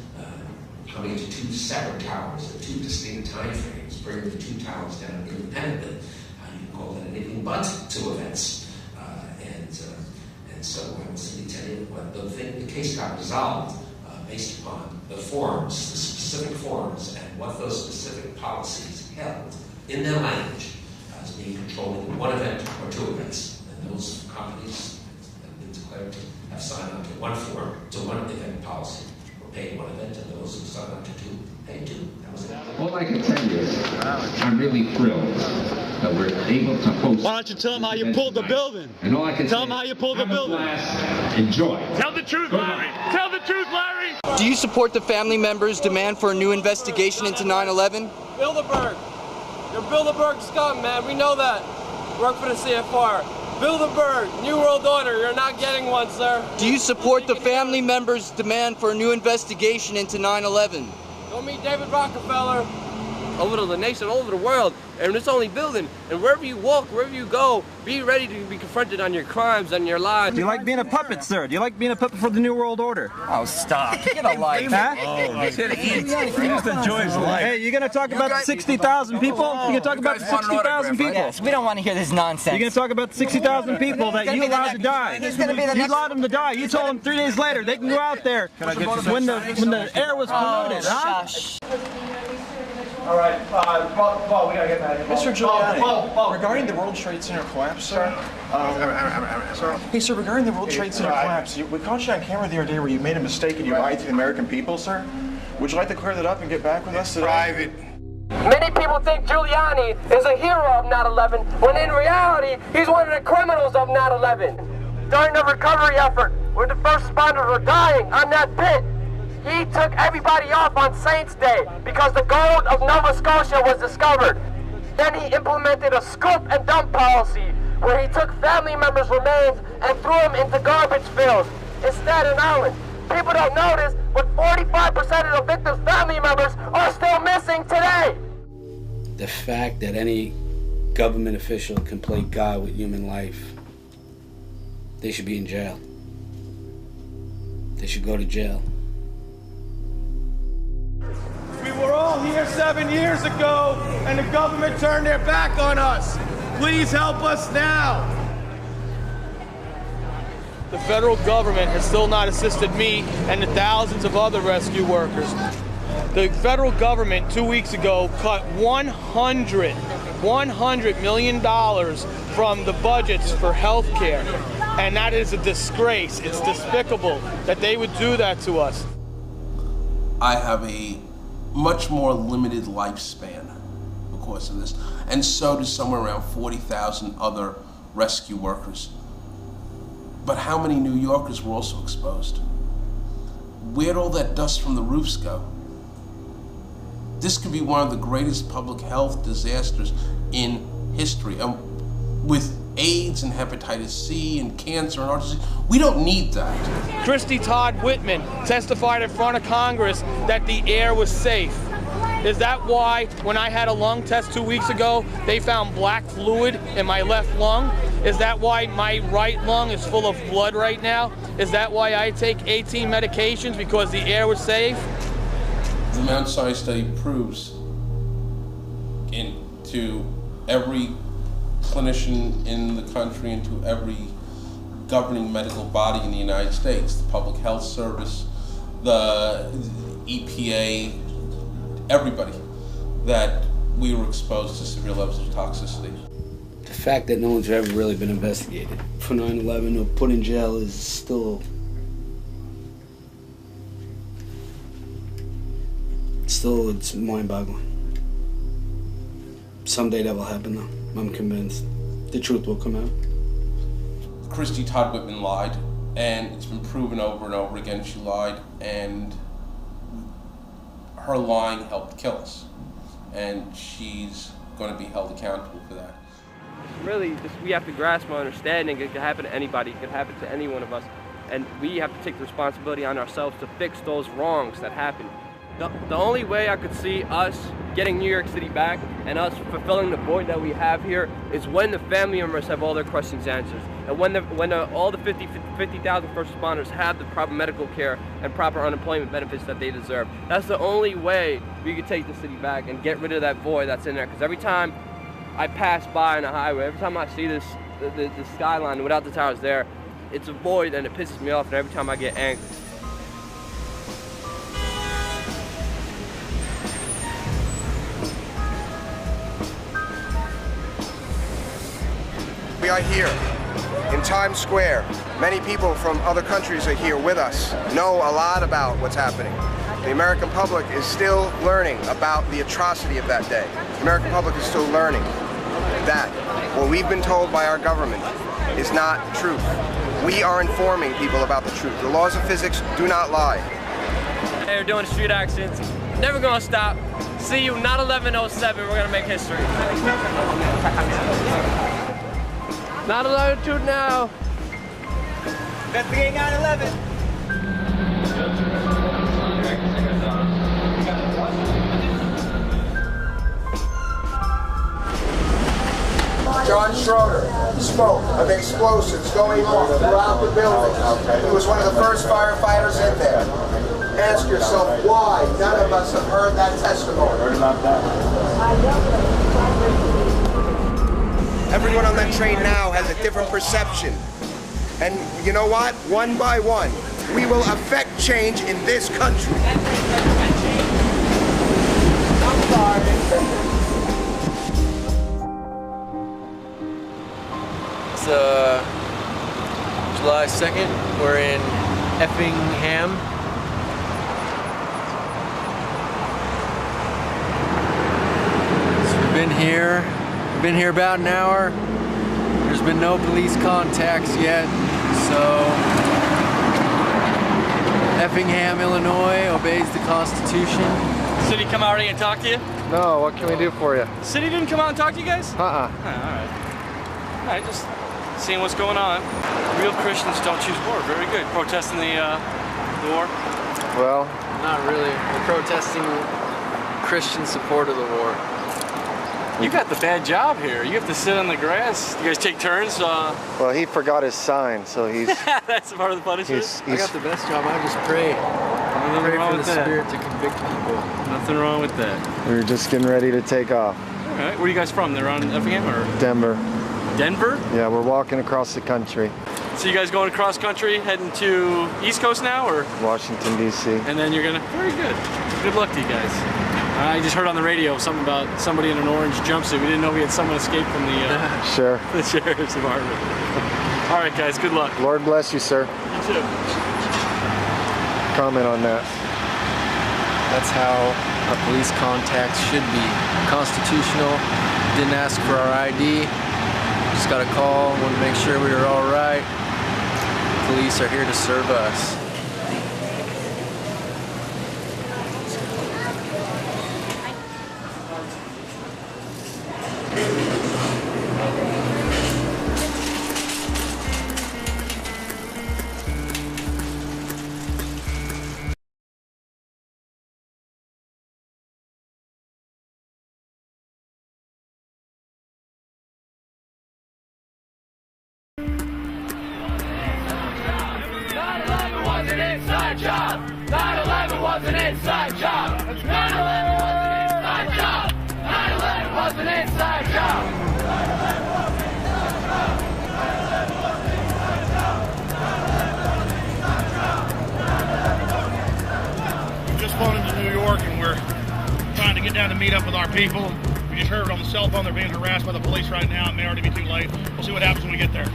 coming into two separate towers at two distinct time frames, bringing the two towers down independently. You can call that anything but two events. And so I will simply tell you what the case got resolved based upon the forms, the specific forms, and what those specific policies held in their language as being controlling one event or two events. And those companies declared to have signed on to one form, to one event policy, or paid one event, and those who signed on to two, paid two. That was it. All I can tell you is I'm really thrilled that we're able to host. Why don't you tell them how you pulled the building? And all I can tell them how you pulled the building. Enjoy. Tell the truth, Larry. Tell the truth, Larry. Do you support the family members' demand for a new investigation into 9/11? Bilderberg. You're Bilderberg scum, man. We know that. Work for the CFR. Bilderberg, New World Order, you're not getting one, sir. Do you support the family members' demand for a new investigation into 9/11? Go meet David Rockefeller. Over to the nation, all over the world, and it's only building. And wherever you walk, wherever you go, be ready to be confronted on your crimes and your lies. Do you like being a puppet, sir? Do you like being a puppet for the New World Order? Oh, stop. Get a life. Huh? Oh, he just enjoys life. Hey, you gonna talk about the 60,000 people? You gonna talk about the 60,000 people? Yes, we don't want to hear this nonsense. You're gonna talk about the 60,000 people that you allowed to die. You allowed them to die. You told them 3 days later they can go out there when the air was polluted, huh? All right, Paul, we gotta get back. Mr. Giuliani, Paul. regarding the World Trade Center collapse, sir. Hey, sir, regarding the World Trade Center collapse, we caught you on camera the other day where you made a mistake and you lied to the American people, sir. Would you like to clear that up and get back with us today? Private. Many people think Giuliani is a hero of 9/11, when in reality, he's one of the criminals of 9/11. During the recovery effort, where the first responders were dying on that pit, he took everybody off on Saints' Day because the gold of Nova Scotia was discovered. Then he implemented a scoop and dump policy where he took family members' remains and threw them into garbage fields in Staten Island. People don't notice, but 45% of the victims' family members are still missing today. The fact that any government official can play God with human life, they should be in jail. They should go to jail. We were all here 7 years ago, and the government turned their back on us. Please help us now. The federal government has still not assisted me and the thousands of other rescue workers. The federal government 2 weeks ago cut $100 million from the budgets for health care, and that is a disgrace. It's despicable that they would do that to us. I have a much more limited lifespan because of this, and so do somewhere around 40,000 other rescue workers. But how many New Yorkers were also exposed? Where'd all that dust from the roofs go? This could be one of the greatest public health disasters in history, with AIDS and hepatitis C and cancer and heart disease. We don't need that. Christy Todd Whitman testified in front of Congress that the air was safe. Is that why when I had a lung test 2 weeks ago, they found black fluid in my left lung? Is that why my right lung is full of blood right now? Is that why I take 18 medications, because the air was safe? The Mount Sinai study proves to every clinician in the country and to every governing medical body in the United States, the Public Health Service, the EPA, everybody, that we were exposed to severe levels of toxicity. The fact that no one's ever really been investigated for 9/11 or put in jail is still it's mind-boggling. Someday that will happen, though. I'm convinced. The truth will come out. Christy Todd Whitman lied, and it's been proven over and over again she lied, and her lying helped kill us. And she's going to be held accountable for that. Really, we have to grasp our understanding. It could happen to anybody. It could happen to any one of us. And we have to take the responsibility on ourselves to fix those wrongs that happened. The only way I could see us getting New York City back and us fulfilling the void that we have here is when the family members have all their questions answered. And when all the 50,000 first responders have the proper medical care and proper unemployment benefits that they deserve. That's the only way we could take the city back and get rid of that void that's in there. Because every time I pass by on a highway, every time I see the skyline without the towers there, it's a void and it pisses me off, and every time I get angry. We are here in Times Square. Many people from other countries are here with us, know a lot about what's happening. The American public is still learning about the atrocity of that day. The American public is still learning that what we've been told by our government is not truth. We are informing people about the truth. The laws of physics do not lie. They're doing street actions. Never gonna stop. See you, not 1107. We're gonna make history. Not latitude now. Investigate 9/11. John Schroeder spoke of explosives going off throughout the building. He was one of the first firefighters in there. Ask yourself why none of us have heard that testimony. Heard about that? Everyone on that train now has a different perception. And you know what? One by one, we will affect change in this country. I'm sorry. It's July 2nd. We're in Effingham. So we've been here about an hour. There's been no police contacts yet, so Effingham, Illinois obeys the Constitution. City come out and talk to you? No, what can we do for you? City didn't come out and talk to you guys? Uh-uh. All right, just seeing what's going on. Real Christians don't choose war. Very good. Protesting the war? Well, not really. We're protesting Christian support of the war. You got the bad job here. You have to sit on the grass. You guys take turns? Well, he forgot his sign, so he's... That's part of the punishment? I got the best job. I just pray. Nothing wrong with that. Pray for the Spirit to convict people. Nothing wrong with that. We're just getting ready to take off. All right. Where are you guys from? They're on Effingham or? Denver. Denver? Yeah, we're walking across the country. So you guys going across country, heading to East Coast now, or? Washington, D.C. And then you're gonna, very good. Good luck to you guys. I just heard on the radio something about somebody in an orange jumpsuit. We didn't know we had someone escaped from the, sure. The sheriff's department. All right, guys, good luck. Lord bless you, sir. You too. Comment on that. That's how our police contacts should be. Constitutional. Didn't ask for our ID. Just got a call, wanted to make sure we were all right. Police are here to serve us. inside job. 9/11 was an inside job. 9/11 was an inside job. 9/11 was an inside job. We just flown into New York and we're trying to get down to meet up with our people. We just heard on the cell phone they're being harassed by the police right now. It may already be too late. We'll see what happens when we get there.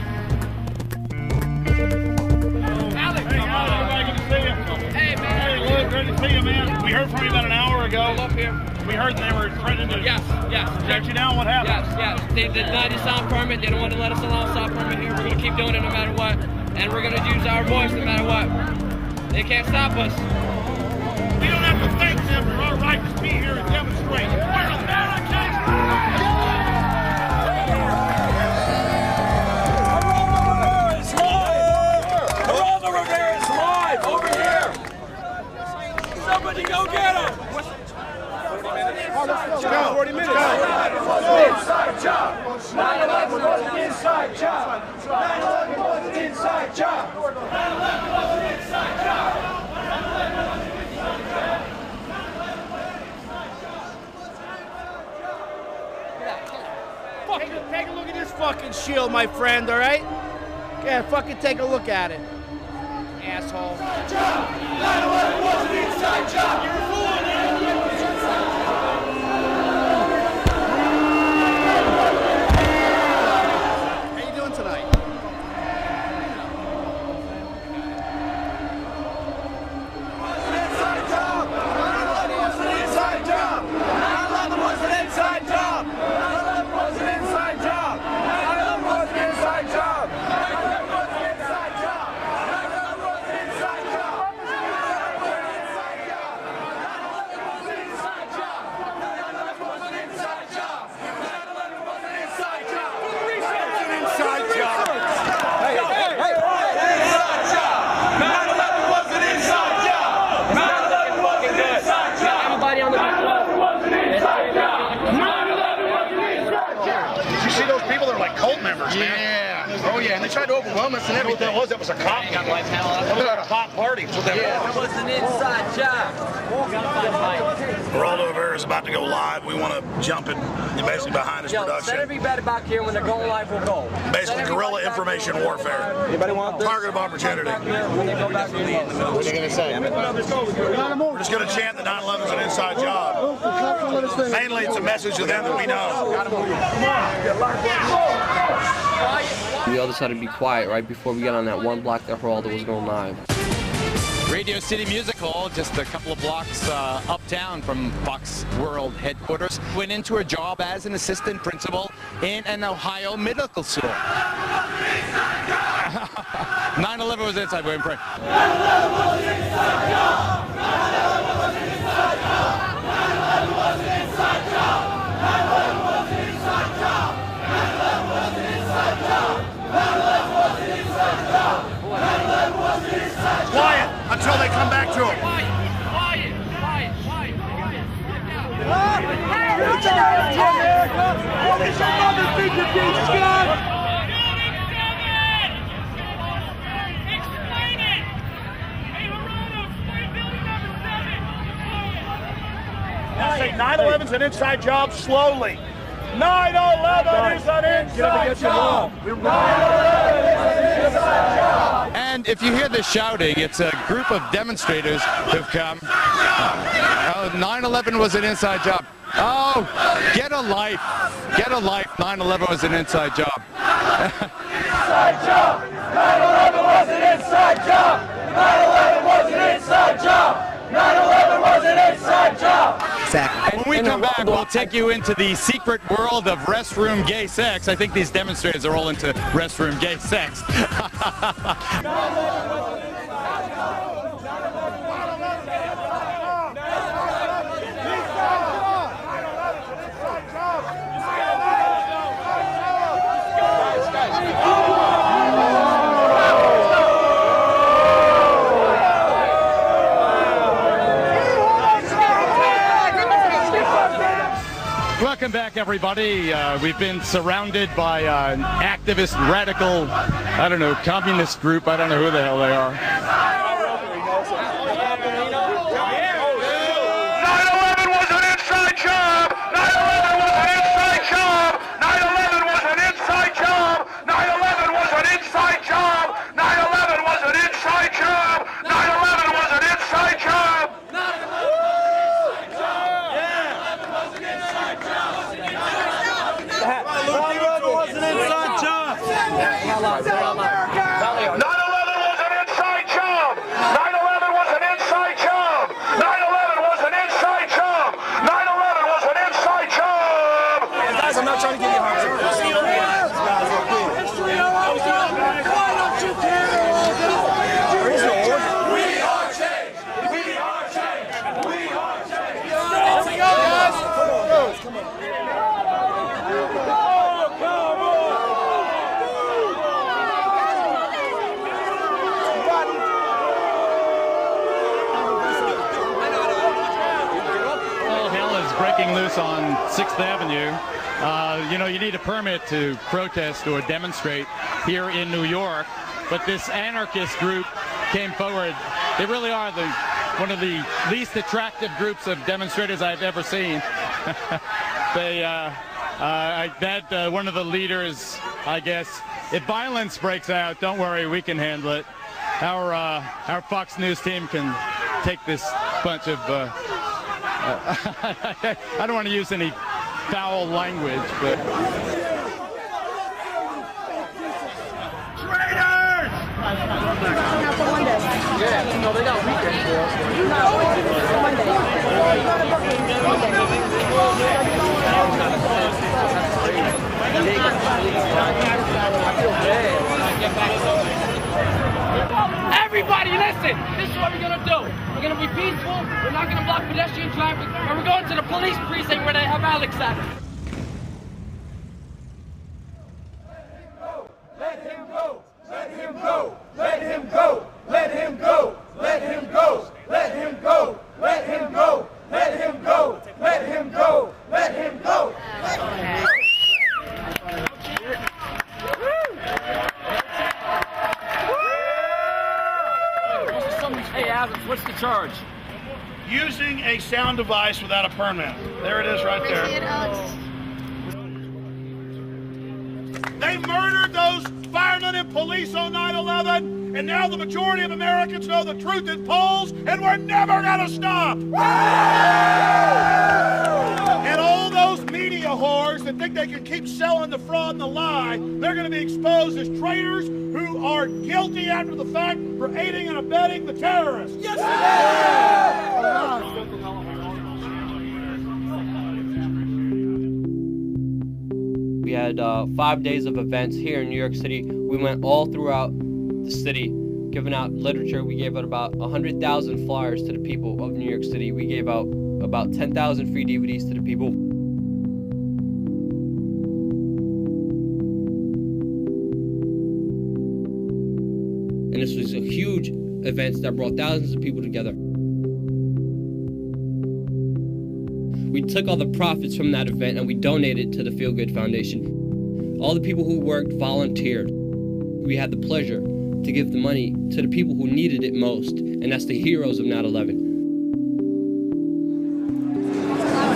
Alex, hey, everybody, good to see you. Hey, man. Hey, Luke, great to see you, man. We heard from you about an hour ago. Up here. We heard they were threatening to shut you down. What happened? Yes. They denied the sound permit. They don't want to let us allow sound permit here. We're going to keep doing it no matter what. And we're going to use our voice no matter what. They can't stop us. We don't have to thank them for our right to be here and demonstrate. We're Americans! Geraldo Rivera is live over here. Somebody go get him. 40 minutes. 9/11 was an inside job. 9/11 was an inside job. 9/11 was an inside job. 9/11 was an inside job. Take a look at this fucking shield, my friend, all right? Yeah, fucking take a look at it. Asshole. 9/11 was an inside job. You're fooling me. How you doing tonight? Inside job. 9/11 was an inside job. 9/11 was an inside job. 9/11 was an inside job. 9/11 was an inside job. 9/11 was an inside job. 9/11 was an inside job. 9/11 was an inside job. 9/11 was an inside job. 9/11 was an inside job. 9/11 was an inside job. An inside job. Hey. 9/11 was an inside job. 9/11 was an inside job. Everybody on the 9/11 was an inside job. 9/11 was an inside job. Did you see those people? They're like cult members, man. Yeah. Oh, yeah. And they tried to overwhelm us and everything. What that was? That was a cop. That was at a hot party. That's what that was. It was an inside job. Geraldo Rivera is about to go live. We want to jump it basically behind his production. Send everybody back here when they're going live, we'll go. Basically, guerrilla information warfare. Anybody want this? Target of opportunity. When they go back here, What are you going to say? We're just going to chant that 9/11 is an inside job. Mainly, it's a message to them that we know. We all decided to be quiet right before we got on that one block that Geraldo was going live. Radio City Music Hall, just a couple of blocks uptown from Fox World headquarters. Went into her job as an assistant principal in an Ohio medical school. 9/11 was inside. We're in prayer. 9/11 was an inside job. 9/11 was an inside job. 9/11 was an inside job. 9/11 was an inside job. 9/11 was an inside job. 9/11 was an inside job. 9/11 was an inside job. Quiet until they come back to him. Quiet. What is your mother think you're being scared? Explain it. Hey, Geraldo, explain building number 7. Say 9/11's an inside job slowly. 9/11 is an inside job. 9/11 is an inside job. And if you hear the shouting, it's a group of demonstrators who've come. 9/11 was an inside job. Oh, get a life. Get a life. 9/11 was an inside job. Inside job. 9/11 was an inside job. 9/11 was an inside job. 9/11 was an inside job. Exactly. And when we come back, we'll take you into the secret world of restroom gay sex. I think these demonstrators are all into restroom gay sex. Welcome back, everybody. We've been surrounded by an activist, radical, I don't know, communist group. I don't know who the hell they are. was an inside job. 9/11 was an inside job. 9/11 was an inside job. 9/11 was an inside job. Guys, I'm not trying to get you hard. Why don't you care? There is no order. We are change. We are change. We are change. Here we go, guys. Come on. All hell is breaking loose on 6th Avenue. You know, you need a permit to protest or demonstrate here in New York, but this anarchist group came forward. They really are one of the least attractive groups of demonstrators I've ever seen. One of the leaders, I guess, if violence breaks out, don't worry, we can handle it. Our Fox News team can take this bunch of, I don't want to use any foul language, but... Traitors! Yeah, no, they got weekends for us. Everybody listen! This is what we're gonna do. We're gonna be peaceful, we're not gonna block pedestrian traffic, and we're going to the police precinct where they have Alex at. Let him go! Let him go! Let him go! Let him go! Let him go! Let him go! Let him go! Let him go! Let him go! Let him go! Hey, Adams, what's the charge? Using a sound device without a permit. There it is right there. They murdered those firemen and police on 9/11, and now the majority of Americans know the truth in polls, and we're never gonna stop. And all those media whores that think they can keep selling the fraud and the lie, they're gonna be exposed as traitors who are guilty after the fact for aiding and abetting the terrorists. Yes, We had 5 days of events here in New York City. We went all throughout the city, giving out literature. We gave out about 100,000 flyers to the people of New York City. We gave out about 10,000 free DVDs to the people. And this was a huge event that brought thousands of people together. We took all the profits from that event and we donated to the Feel Good Foundation. All the people who worked volunteered. We had the pleasure to give the money to the people who needed it most, and that's the heroes of 9/11.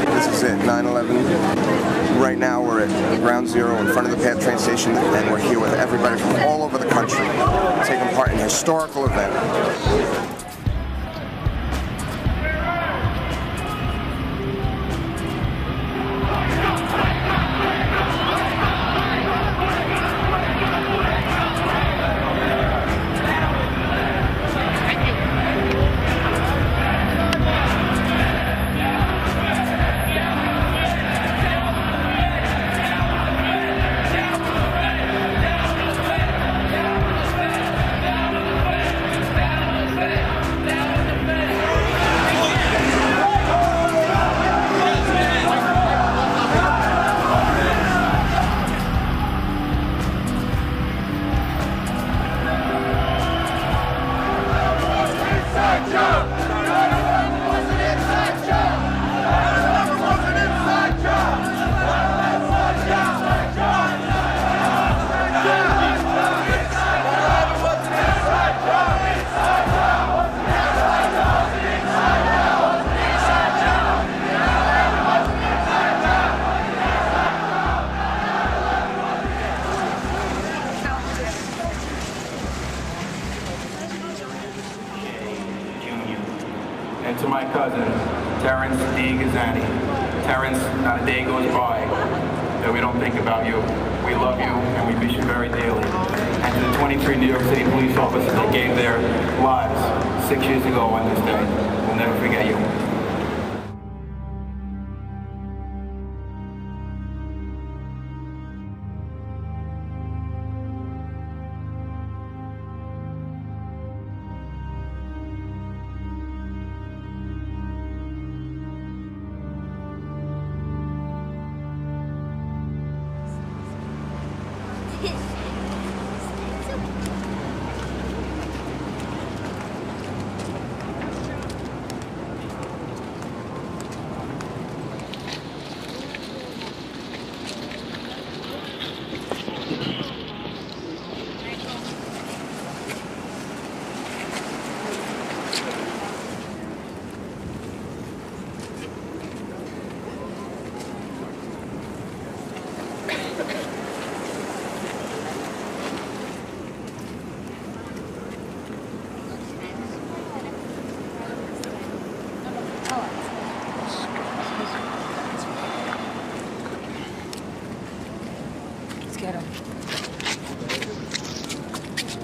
This is it, 9/11. Right now we're at Ground Zero in front of the PATH train station, and we're here with everybody from all over the country taking part in a historical event. And to my cousin, Terrence D. Gazzani. Terrence, not a day goes by that we don't think about you. we love you and we miss you very dearly. And to the 23 New York City police officers that gave their lives 6 years ago on this day, we'll never forget you.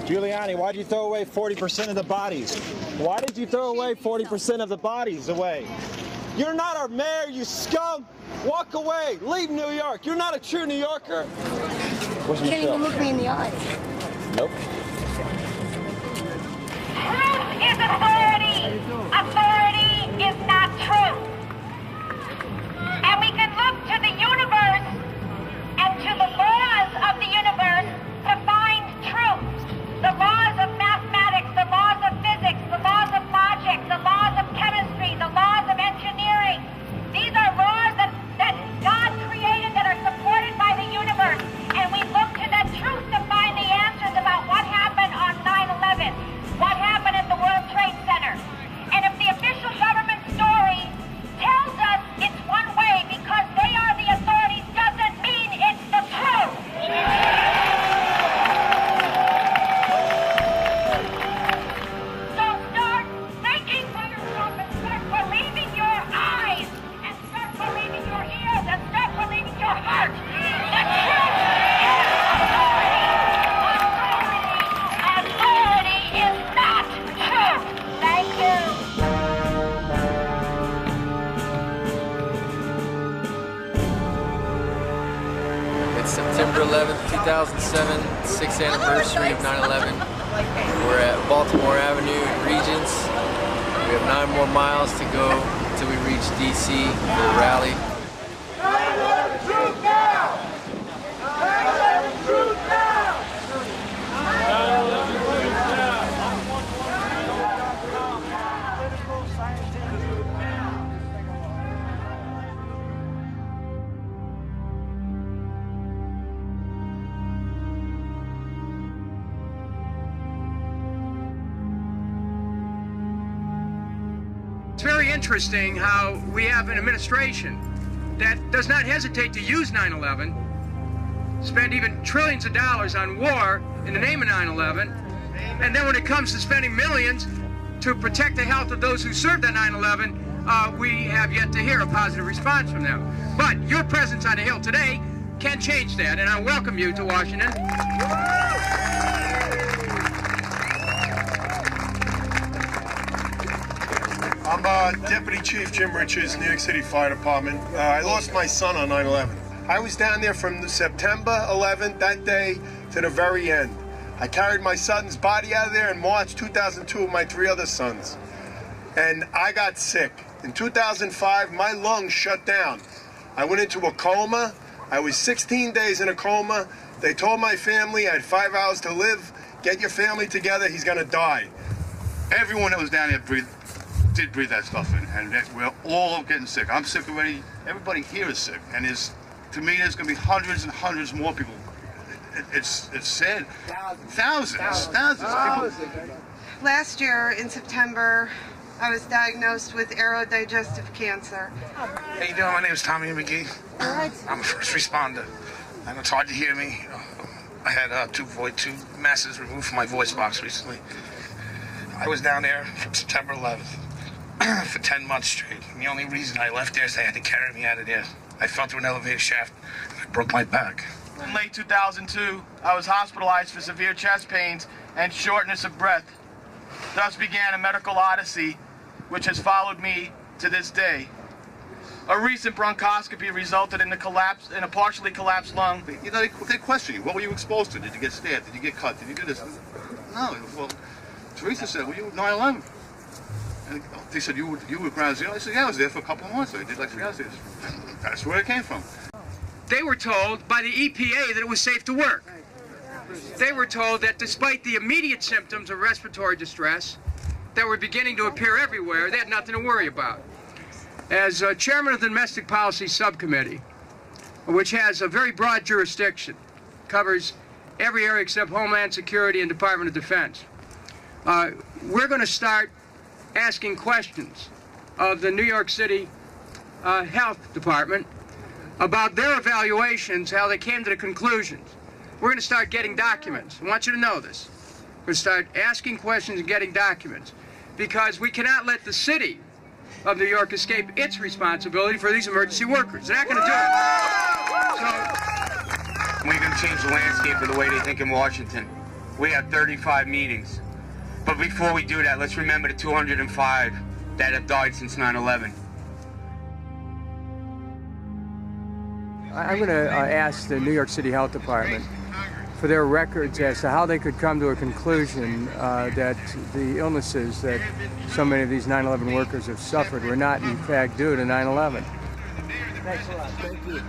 Giuliani, why did you throw away 40% of the bodies? Why did you throw away 40% of the bodies away? You're not our mayor, you scum! Walk away! Leave New York! You're not a true New Yorker! Where's Can't even look me in the eyes. Nope. Truth is authority. Authority is not truth. And we can look to the universe and to the laws of the universe to find truth. The laws of mathematics, the laws of physics, the laws of logic, the laws of chemistry, the laws of engineering. These are laws that God created that are supported by the universe. And we look to that truth to find the answers about what happened on 9/11, what happened at the World Trade Center. And if the official government story tells us it's one way because they are the authorities, doesn't mean it's the truth. So start thinking for yourself and start believing your eyes and start believing your ears and start believing your heart. The truth is authority. Authority is not truth. Thank you. It's September 11th, 2007, 6th anniversary of 9/11. We're at Baltimore Avenue in Regents. We have 9 more miles to go until we reach DC for the rally. 9/11 truth now! 9/11 truth now! 9/11 truth now! It's very interesting how we have an administration that does not hesitate to use 9/11, spend even trillions of dollars on war in the name of 9/11, and then when it comes to spending millions to protect the health of those who served on 9/11, we have yet to hear a positive response from them. But your presence on the Hill today can change that, and I welcome you to Washington. I'm Deputy Chief Jim Richards, New York City Fire Department. I lost my son on 9/11. I was down there from September 11th, that day, to the very end. I carried my son's body out of there in March 2002 with my 3 other sons. And I got sick. In 2005, my lungs shut down. I went into a coma. I was 16 days in a coma. They told my family I had 5 hours to live. Get your family together, he's gonna die. Everyone that was down there did breathe that stuff in, and we're all getting sick. I'm sick already. Everybody here is sick, and to me, there's going to be hundreds and hundreds more people. It's sad. Thousands of people. Last year in September, I was diagnosed with aerodigestive cancer. How you doing? My name is Tommy McGee. I'm a first responder. I know it's hard to hear me. I had two masses removed from my voice box recently. I was down there from September 11th. For 10 months straight. And the only reason I left there is they had to carry me out of there. I fell through an elevator shaft and I broke my back. In late 2002, I was hospitalized for severe chest pains and shortness of breath. Thus began a medical odyssey which has followed me to this day. A recent bronchoscopy resulted in a partially collapsed lung. You know, they question you. What were you exposed to? Did you get stabbed? Did you get cut? Did you do this? No. Well, Teresa said, "Well, you were 9/11." And they said, "You were ground zero." I said, "Yeah, I was there for a couple of months. I did like 3 hours." That's where it came from. They were told by the EPA that it was safe to work. They were told that despite the immediate symptoms of respiratory distress that were beginning to appear everywhere, they had nothing to worry about. As chairman of the Domestic Policy Subcommittee, which has a very broad jurisdiction, covers every area except Homeland Security and Department of Defense, we're going to start asking questions of the New York City Health Department about their evaluations, how they came to the conclusions. We're going to start getting documents. I want you to know this. We're going to start asking questions and getting documents, because we cannot let the city of New York escape its responsibility for these emergency workers. They're not going to do it. So, we're going to change the landscape of the way they think in Washington. We have 35 meetings. But before we do that, let's remember the 205 that have died since 9/11. I'm going to ask the New York City Health Department for their records as to how they could come to a conclusion that the illnesses that so many of these 9/11 workers have suffered were not, in fact, due to 9/11. Thanks a lot. Thank you.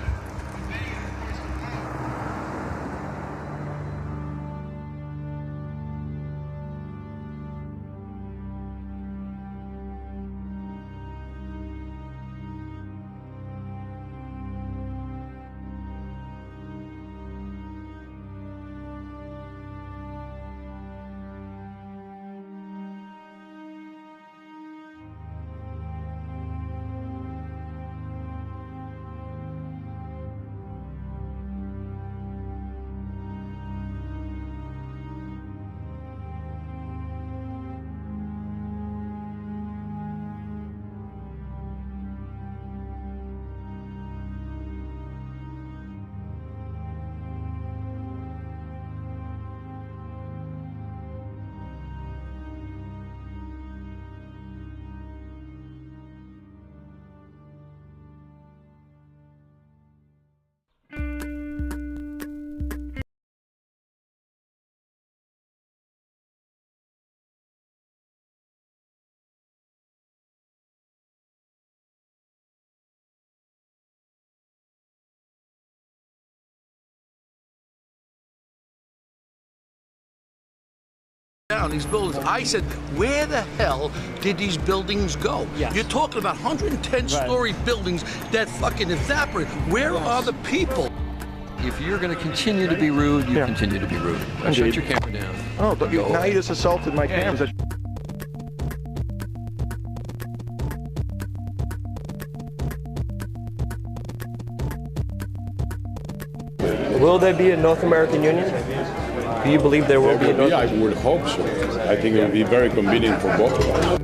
Down these buildings. I said, where the hell did these buildings go? Yes. You're talking about 110-story buildings that fucking evaporate. Where are the people? If you're going to continue to be rude, you continue to be rude. Shut your camera down. Oh, but now you just assaulted my camera. Will there be a North American Union? Do you believe there will be a North American Union? I would hope so. I think it would be very convenient for both of us.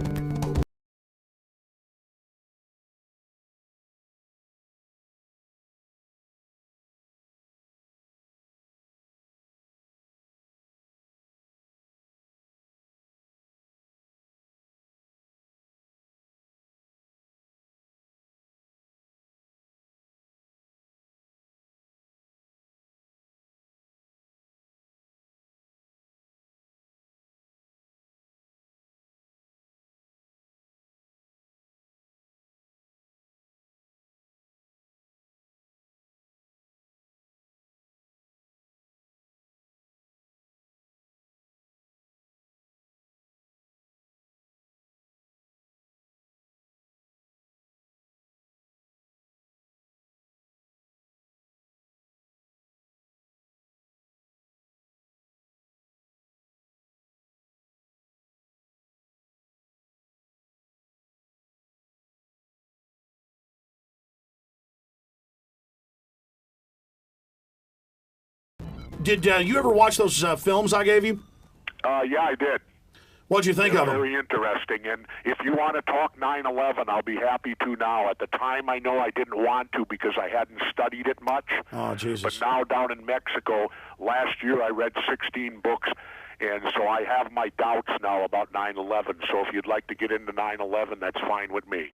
Did you ever watch those films I gave you? Yeah, I did. What'd you think of them? Very interesting. And if you want to talk 9/11, I'll be happy to now. At the time, I know I didn't want to because I hadn't studied it much. Oh, Jesus. But now down in Mexico, last year I read 16 books, and so I have my doubts now about 9/11. So if you'd like to get into 9/11, that's fine with me.